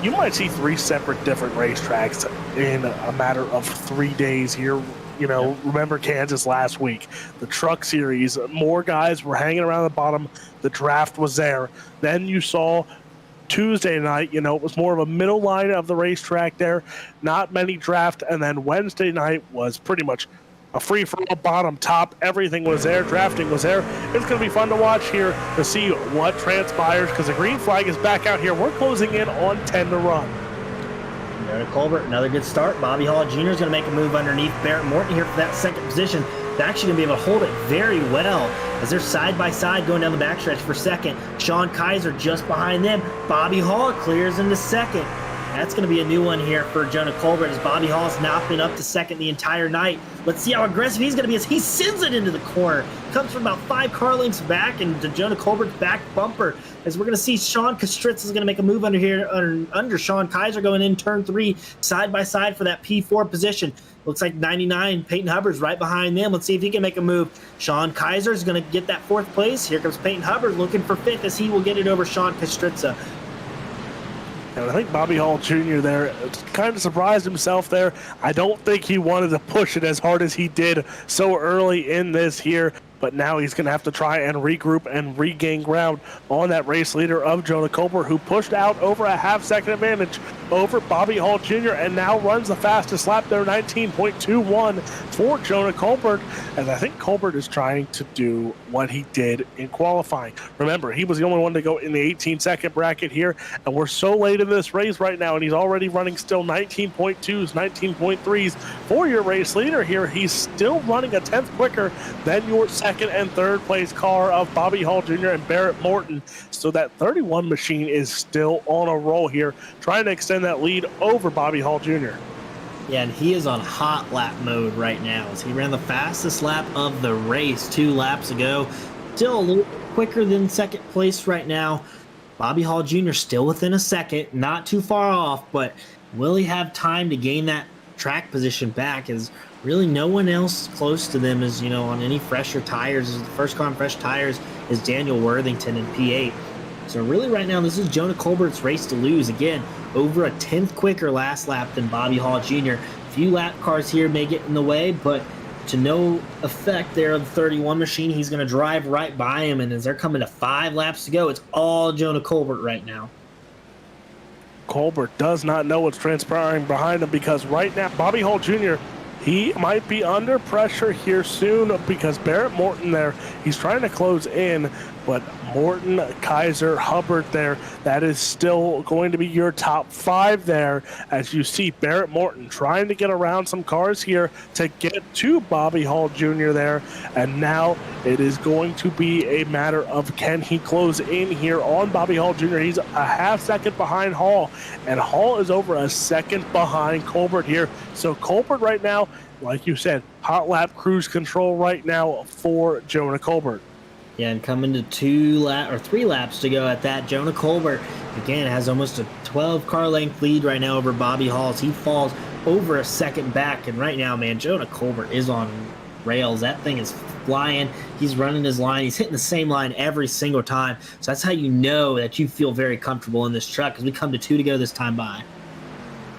you might see 3 separate different racetracks in a matter of 3 days here. You know, yep. Remember Kansas last week, the truck series, more guys were hanging around the bottom. The draft was there. Then you saw Tuesday night, you know, it was more of a middle line of the racetrack there, not many draft. And then Wednesday night was pretty much a free-for-all, bottom, top. Everything was there. Drafting was there. It's going to be fun to watch here to see what transpires, because the green flag is back out here. We're closing in on 10 to run. Jonah Colbert, another good start. Bobby Hall Jr. is going to make a move underneath Barrett Morton here for that second position. They're actually going to be able to hold it very well as they're side by side going down the backstretch for second. Sean Kaiser just behind them. Bobby Hall clears into second. That's going to be a new one here for Jonah Colbert, as Bobby Hall's not been up to second the entire night. Let's see how aggressive he's going to be as he sends it into the corner. Comes from about 5 car lengths back into Jonah Colbert's back bumper. As we're going to see Sean Kastritz is going to make a move under here, under Sean Kaiser going in turn 3, side by side for that P4 position. Looks like 99, Peyton Hubbard's right behind them. Let's see if he can make a move. Sean Kaiser is going to get that 4th place. Here comes Peyton Hubbard looking for 5th as he will get it over Sean Kastritza. And I think Bobby Hall Jr. there kind of surprised himself there. I don't think he wanted to push it as hard as he did so early in this here. But now he's going to have to try and regroup and regain ground on that race leader of Jonah Colbert, who pushed out over a half-second advantage over Bobby Hall Jr. and now runs the fastest lap there, 19.21 for Jonah Colbert. And I think Colbert is trying to do what he did in qualifying. Remember, he was the only one to go in the 18-second bracket here, and we're so late in this race right now, and he's already running still 19.2s, 19.3s for your race leader here. He's still running a 10th quicker than your second and third place car of Bobby Hall Jr. and Barrett Morton. So that 31 machine is still on a roll here, trying to extend that lead over Bobby Hall Jr. Yeah, and he is on hot lap mode right now as he ran the fastest lap of the race 2 laps ago. Still a little quicker than second place right now. Bobby Hall Jr. still within a second, not too far off, but will he have time to gain that track position back? As really no one else close to them is, on any fresher tires. The first car on fresh tires is Daniel Worthington in P8. So really right now, this is Jonah Colbert's race to lose. Again, over a 10th quicker last lap than Bobby Hall Jr. A few lap cars here may get in the way, but to no effect there of the 31 machine. He's going to drive right by him, and as they're coming to 5 laps to go, it's all Jonah Colbert right now. Colbert does not know what's transpiring behind him, because right now, Bobby Hall Jr., he might be under pressure here soon, because Barrett Morton there, he's trying to close in, but Morton, Kaiser, Hubbard there, that is still going to be your top 5 there, as you see Barrett Morton trying to get around some cars here to get to Bobby Hall Jr. there, and now it is going to be a matter of can he close in here on Bobby Hall Jr. He's a half second behind Hall, and Hall is over a second behind Colbert here. So Colbert right now, like you said, hot lap cruise control right now for Jonah Colbert. Yeah, and coming to 3 laps to go at that, Jonah Colbert, again, has almost a 12-car length lead right now over Bobby Hall. He falls over a second back, and right now, man, Jonah Colbert is on rails. That thing is flying. He's running his line. He's hitting the same line every single time. So that's how you know that you feel very comfortable in this truck, as we come to 2 to go this time by.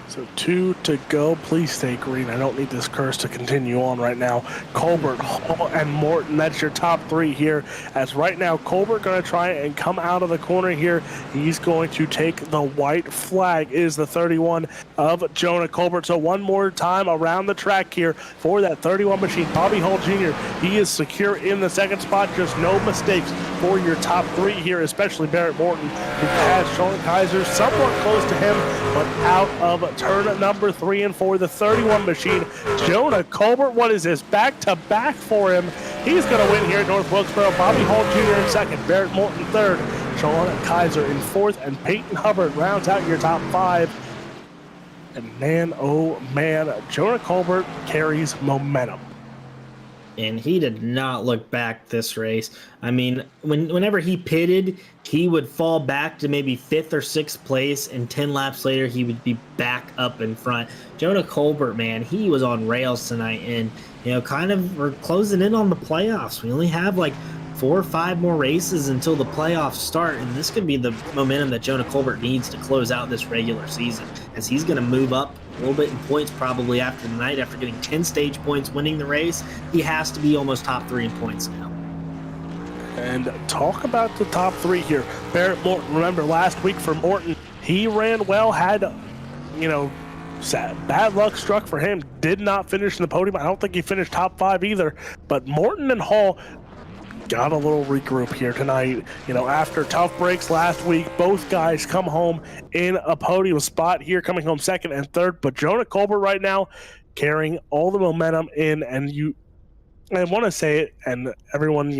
So 2 to go. Please stay green. I don't need this curse to continue on right now. Colbert, Hall, and Morton, that's your top 3 here. As right now, Colbert going to try and come out of the corner here. He's going to take the white flag, is the 31 of Jonah Colbert. So one more time around the track here for that 31 machine. Bobby Hall Jr., he is secure in the second spot. Just no mistakes for your top 3 here, especially Barrett Morton, who has Sean Kaiser somewhat close to him, but out of turn number 3 and 4, the 31 machine. Jonah Colbert, what is this? Back-to-back for him. He's going to win here at North Wilkesboro. Bobby Hall Jr. in second, Barrett Morton third, Sean Kaiser in fourth, and Peyton Hubbard rounds out your top 5. And man, oh man, Jonah Colbert carries momentum. And he did not look back this race. I mean, whenever he pitted, he would fall back to maybe 5th or 6th place, and 10 laps later, he would be back up in front. Jonah Colbert, man, he was on rails tonight, and, we're closing in on the playoffs. We only have like 4 or 5 more races until the playoffs start, and this could be the momentum that Jonah Colbert needs to close out this regular season, as he's going to move up a little bit in points probably after tonight. After getting 10 stage points winning the race, he has to be almost top 3 in points now. And talk about the top 3 here. Barrett Morton, remember last week for Morton, he ran well, had, bad luck struck for him, did not finish in the podium. I don't think he finished top 5 either, but Morton and Hall got a little regroup here tonight. After tough breaks last week, both guys come home in a podium spot here, coming home second and third. But Jonah Colbert right now carrying all the momentum in, and I want to say it, and everyone,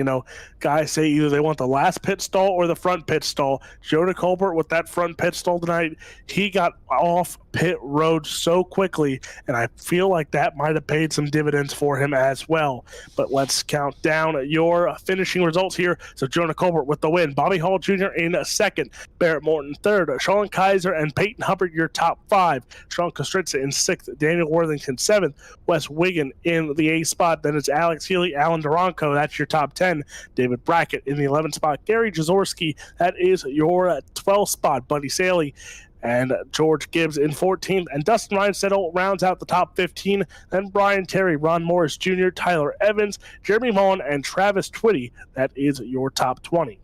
guys say either they want the last pit stall or the front pit stall. Jonah Colbert with that front pit stall tonight, he got off pit road so quickly, and I feel like that might have paid some dividends for him as well. But let's count down your finishing results here. So Jonah Colbert with the win, Bobby Hall Jr. in second, Barrett Morton third, Sean Kaiser and Peyton Hubbard your top 5, Sean Kostritza in 6th, Daniel Worthington 7th, Wes Wiggin in the 8th spot, then it's Alex Healy, Alan Duranco, that's your top 10, David Brackett in the 11th spot, Gary Jaworski, that is your 12th spot, Buddy Saley and George Gibbs in 14th, and Dustin Reinsettle rounds out the top 15, then Brian Terry, Ron Morris Jr., Tyler Evans, Jeremy Mullen, and Travis Twitty, that is your top 20.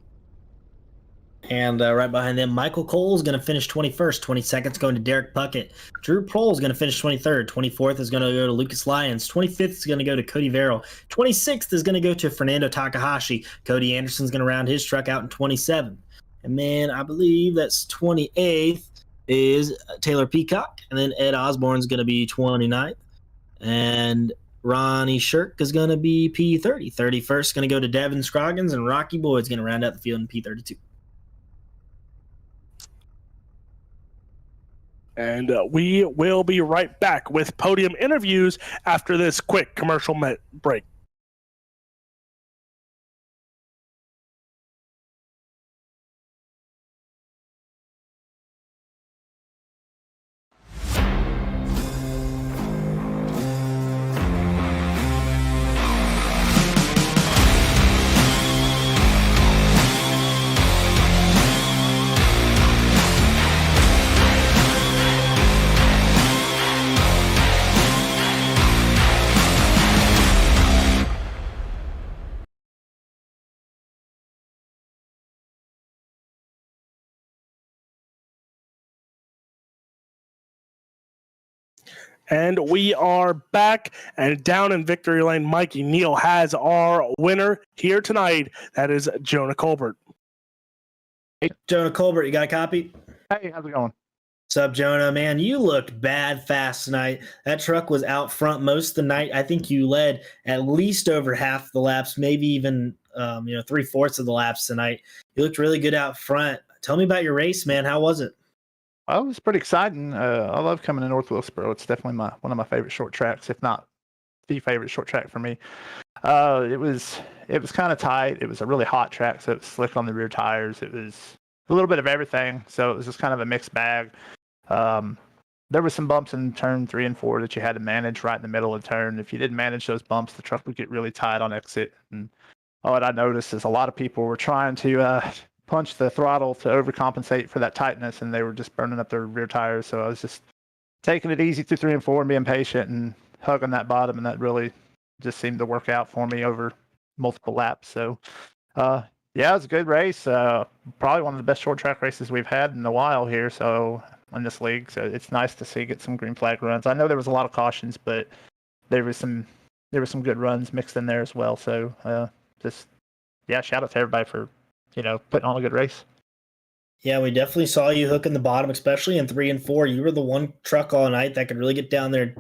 And right behind them, Michael Cole is going to finish 21st. 22nd is going to Derek Puckett. Drew Prohl is going to finish 23rd. 24th is going to go to Lucas Lyons. 25th is going to go to Cody Verrill. 26th is going to go to Fernando Takahashi. Cody Anderson's going to round his truck out in 27th. And man, I believe that's 28th is Taylor Peacock. And then Ed Osborne's going to be 29th. And Ronnie Shirk is going to be P30. 31st going to go to Devin Scroggins, and Rocky Boyd's going to round out the field in P32. And we will be right back with podium interviews after this quick commercial break. And we are back, and down in victory lane, Mikey Neal has our winner here tonight. That is Jonah Colbert. Hey, Jonah Colbert, you got a copy? Hey, how's it going? What's up, Jonah? Man, you looked bad fast tonight. That truck was out front most of the night. I think you led at least over half the laps, maybe even 3/4 of the laps tonight. You looked really good out front. Tell me about your race, man. How was it? Well, it was pretty exciting. I love coming to North Wilkesboro. It's definitely one of my favorite short tracks, if not the favorite short track for me. It was kind of tight. It was a really hot track, so it was slick on the rear tires. It was a little bit of everything, so it was just kind of a mixed bag. There were some bumps in turn 3 and 4 that you had to manage right in the middle of the turn. If you didn't manage those bumps, the truck would get really tight on exit. And what I noticed is a lot of people were trying to punch the throttle to overcompensate for that tightness, and they were just burning up their rear tires. So I was just taking it easy through 3 and 4 and being patient and hugging that bottom, and that really just seemed to work out for me over multiple laps. So yeah, it was a good race. Probably one of the best short track races we've had in a while here. So in this league, so it's nice to get some green flag runs. I know there was a lot of cautions, but there were some good runs mixed in there as well. So shout out to everybody for putting on a good race. Yeah, we definitely saw you hooking the bottom, especially in 3 and 4. You were the one truck all night that could really get down there,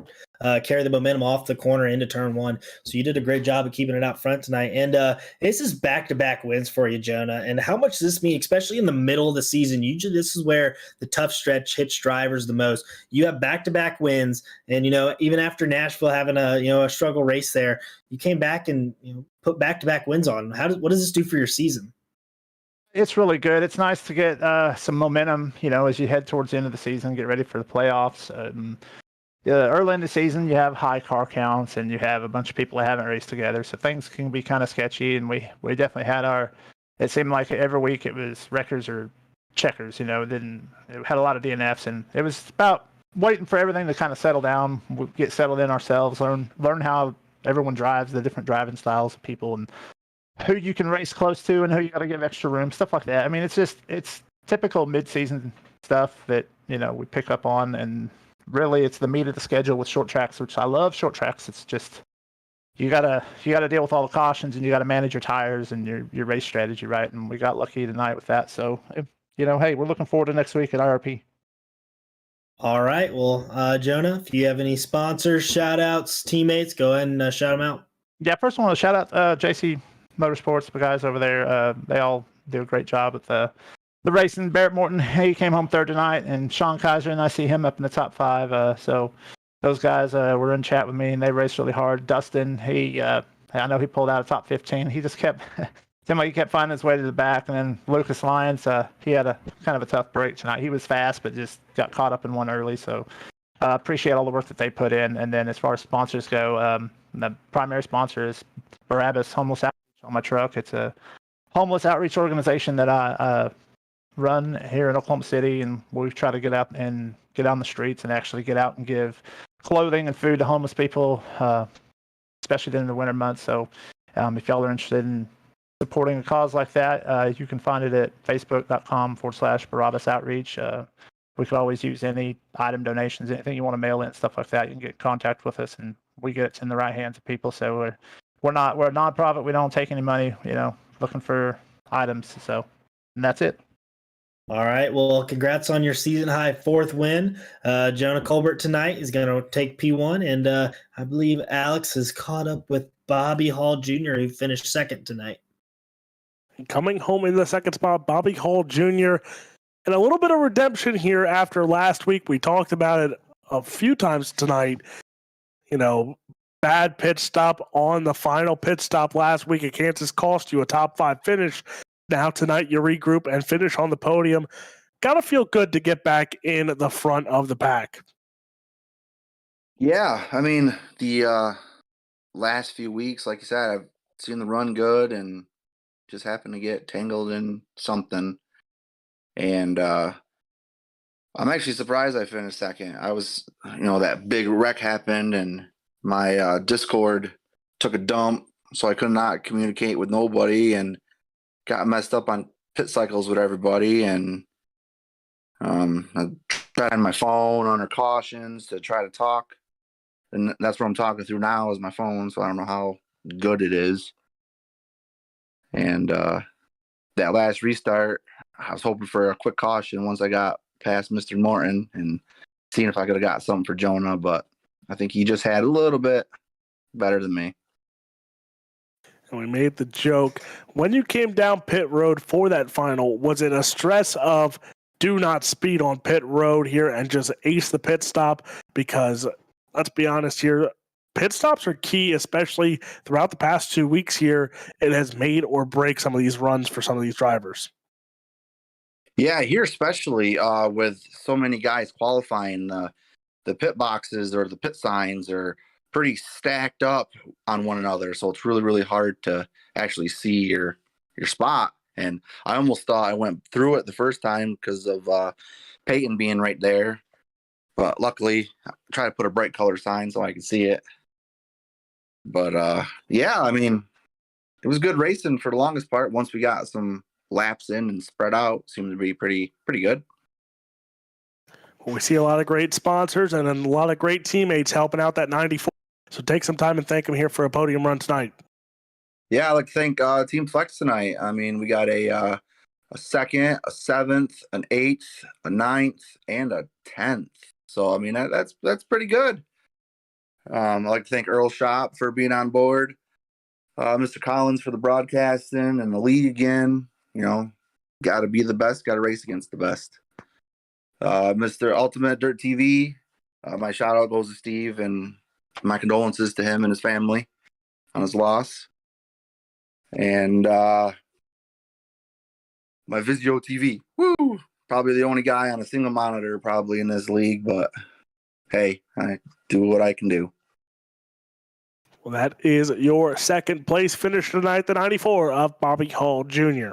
carry the momentum off the corner into turn 1. So you did a great job of keeping it out front tonight. And this is back-to-back wins for you, Jonah. And how much does this mean, especially in the middle of the season? Usually this is where the tough stretch hits drivers the most. You have back-to-back wins, and even after Nashville having a struggle race there, you came back and put back-to-back wins on. What does this do for your season? It's really good. It's nice to get some momentum, as you head towards the end of the season, get ready for the playoffs. Early in the season, you have high car counts, and you have a bunch of people that haven't raced together, so things can be kind of sketchy. And we definitely had it seemed like every week it was wreckers or checkers. It had a lot of DNFs, and it was about waiting for everything to kind of settle down, get settled in ourselves, learn how everyone drives, the different driving styles of people, and who you can race close to and who you got to give extra room, stuff like that. I mean, it's typical mid-season stuff that, we pick up on, and really it's the meat of the schedule with short tracks, which I love short tracks. It's just, you gotta deal with all the cautions, and you gotta manage your tires and your race strategy, right? And we got lucky tonight with that. So, hey, we're looking forward to next week at IRP. All right. Well, Jonah, if you have any sponsors, shout outs, teammates, go ahead and shout them out. Yeah, first I want to shout out JC Motorsports, the guys over there. They all do a great job at the racing. Barrett Morton, he came home third tonight, and Sean Kaiser, and I see him up in the top 5. So those guys were in chat with me, and they raced really hard. Dustin, I know he pulled out a top 15. He just kept seemed like he kept finding his way to the back. And then Lucas Lyons, he had a kind of a tough break tonight. He was fast, but just got caught up in one early. So appreciate all the work that they put in. And then as far as sponsors go, the primary sponsor is Barabbas Homeless Outreach on my truck. It's a homeless outreach organization that I run here in Oklahoma City, and we try to get out and get on the streets and actually get out and give clothing and food to homeless people, especially during the winter months. So if y'all are interested in supporting a cause like that, you can find it at facebook.com/Barabbas Outreach. We could always use any item donations, anything you want to mail in, stuff like that. You can get in contact with us, and we get it in the right hands of people. So we're a nonprofit. We don't take any money, looking for items. So, and that's it. All right. Well, congrats on your season high 4th win. Jonah Colbert tonight is going to take P1, and I believe Alex is caught up with Bobby Hall Jr., who finished 2nd tonight. Coming home in the second spot, Bobby Hall Jr. And a little bit of redemption here after last week. We talked about it a few times tonight. You know, bad pit stop on the final pit stop last week at Kansas cost you a top 5 finish. Now tonight you regroup and finish on the podium. Gotta feel good to get back in the front of the pack. Yeah, I mean, the last few weeks, like you said, I've seen the run good and just happened to get tangled in something. And I'm actually surprised I finished 2nd. I was, that big wreck happened and my Discord took a dump, so I could not communicate with nobody and got messed up on pit cycles with everybody. And I tried on my phone under cautions to try to talk. And that's what I'm talking through now is my phone, so I don't know how good it is. And that last restart, I was hoping for a quick caution once I got past Mr. Morton and seeing if I could have got something for Jonah, but I think he just had a little bit better than me. And we made the joke. When you came down pit road for that final, was it a stress of do not speed on pit road here and just ace the pit stop? Because let's be honest here, pit stops are key, especially throughout the past 2 weeks here. It has made or break some of these runs for some of these drivers. Yeah, here especially with so many guys qualifying, the pit boxes or the pit signs are pretty stacked up on one another. So it's really, really hard to actually see your spot. And I almost thought I went through it the first time because of Peyton being right there. But luckily, I tried to put a bright color sign so I could see it. But yeah, I mean, it was good racing for the longest part. Once we got some laps in and spread out, seemed to be pretty good. We see a lot of great sponsors and a lot of great teammates helping out that 94. So take some time and thank them here for a podium run tonight. Yeah, I'd like to thank Team Flex tonight. I mean, we got a 2nd, a 7th, an 8th, a 9th, and a 10th. So I mean that's pretty good. I'd like to thank Earl Shop for being on board, Mr. Collins for the broadcasting and the league again. Got to be the best, got to race against the best. Mr. Ultimate Dirt TV, my shout out goes to Steve and my condolences to him and his family on his loss. And my Vizio TV, woo! Probably the only guy on a single monitor probably in this league, but hey, I do what I can do. Well, that is your second place finish tonight, the 94 of Bobby Hall Jr.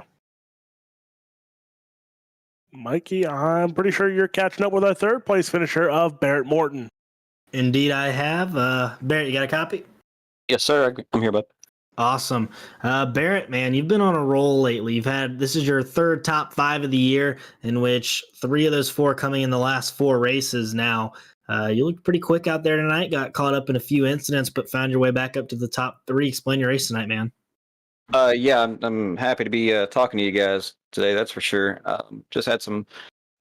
Mikey, I'm pretty sure you're catching up with our third place finisher of Barrett Morton. Indeed, I have. Barrett, you got a copy? Yes, sir. I'm here, bud. Awesome. Barrett, man, you've been on a roll lately. This is your 3rd top 5 of the year, in which 3 of those 4 coming in the last 4 races now. You looked pretty quick out there tonight, got caught up in a few incidents, but found your way back up to the top 3. Explain your race tonight, man. Yeah, I'm happy to be talking to you guys today. That's for sure. Just had some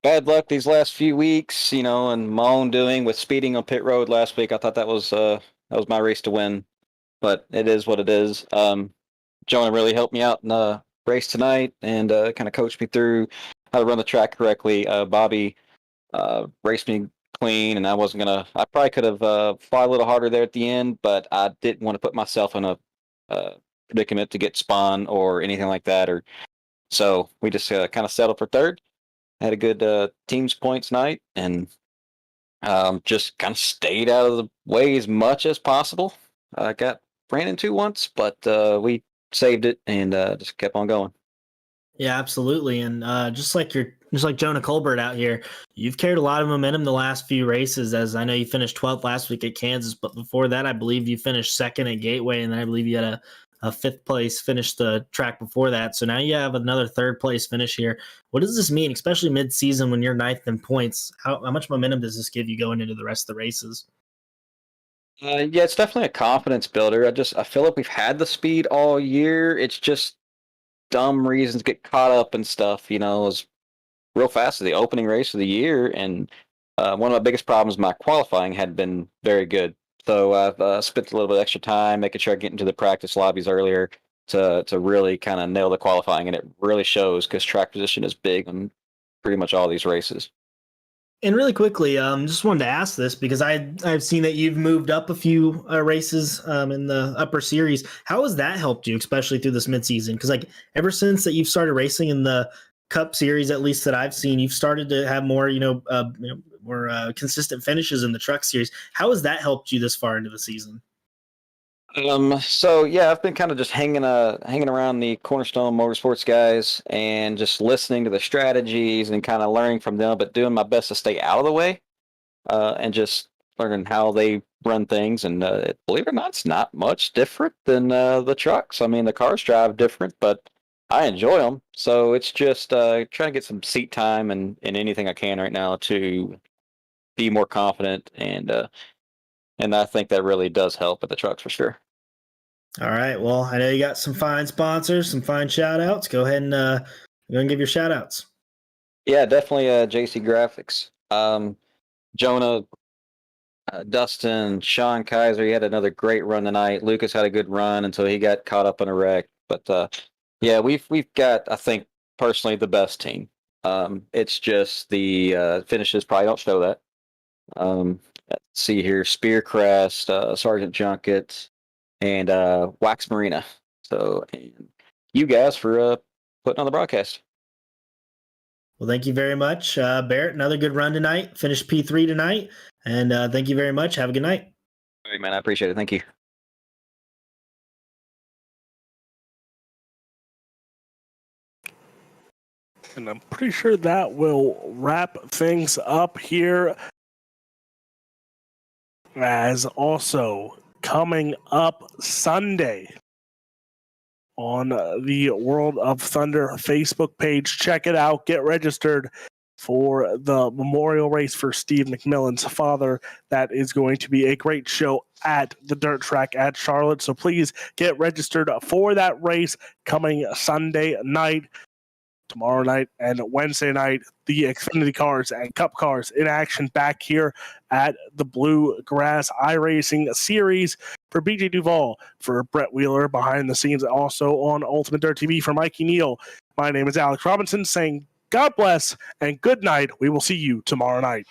bad luck these last few weeks, and my own doing with speeding on pit road last week. I thought that was my race to win, but it is what it is. Jonah really helped me out in the race tonight and kind of coached me through how to run the track correctly. Bobby raced me clean, and I probably could have fought a little harder there at the end, but I didn't want to put myself in a predicament to get spun or anything like that. So we just kind of settled for 3rd. Had a good teams points night, and just kind of stayed out of the way as much as possible. I got ran into once, but we saved it and just kept on going. Yeah, absolutely. And just like Jonah Colbert out here, you've carried a lot of momentum the last few races, as I know you finished 12th last week at Kansas, but before that, I believe you finished 2nd at Gateway, and then I believe you had a 5th place finish the track before that. So now you have another 3rd place finish here. What does this mean, especially mid-season when you're 9th in points? How much momentum does this give you going into the rest of the races? Yeah, it's definitely a confidence builder. I feel like we've had the speed all year. It's just dumb reasons get caught up and stuff, as real fast at the opening race of the year, and one of my biggest problems, my qualifying had been very good. So I've spent a little bit of extra time making sure I get into the practice lobbies earlier to really kind of nail the qualifying, and it really shows because track position is big on pretty much all these races. And really quickly, just wanted to ask this because I've seen that you've moved up a few races in the upper series. How has that helped you, especially through this midseason? Because like ever since that you've started racing in the Cup series, at least that I've seen, you've started to have more more consistent finishes in the Truck series. How has that helped you this far into the season? So yeah, I've been kind of just hanging around the Cornerstone Motorsports guys and just listening to the strategies and kind of learning from them, but doing my best to stay out of the way, and just learning how they run things. And believe it or not, it's not much different than the trucks. I mean, the cars drive different, but I enjoy them. So it's just trying to get some seat time and anything I can right now to be more confident, and I think that really does help with the trucks for sure. All right. Well, I know you got some fine sponsors, some fine shout outs. Go ahead and go and give your shout outs. Yeah, definitely JC Graphics. Jonah, Dustin, Sean Kaiser, he had another great run tonight. Lucas had a good run until he got caught up in a wreck. But yeah, we've got, I think, personally the best team. It's just the finishes probably don't show that. Let's see here, Spearcrest, Sergeant Junket, and Wax Marina. So, and you guys for putting on the broadcast. Well, thank you very much, Barrett. Another good run tonight. Finished P3 tonight. And thank you very much. Have a good night. All right, man. I appreciate it. Thank you. And I'm pretty sure that will wrap things up here. As also coming up Sunday on the World of Thunder Facebook page. Check it out. Get registered for the memorial race for Steve McMillan's father. That is going to be a great show at the dirt track at Charlotte. So please get registered for that race coming Sunday night. Tomorrow night and Wednesday night, the Xfinity cars and Cup cars in action back here at the Bluegrass iRacing Series. For BJ Duvall, for Brett Wheeler behind the scenes, also on Ultimate Dirt TV, for Mikey Neal, my name is Alex Robinson saying God bless and good night. We will see you tomorrow night.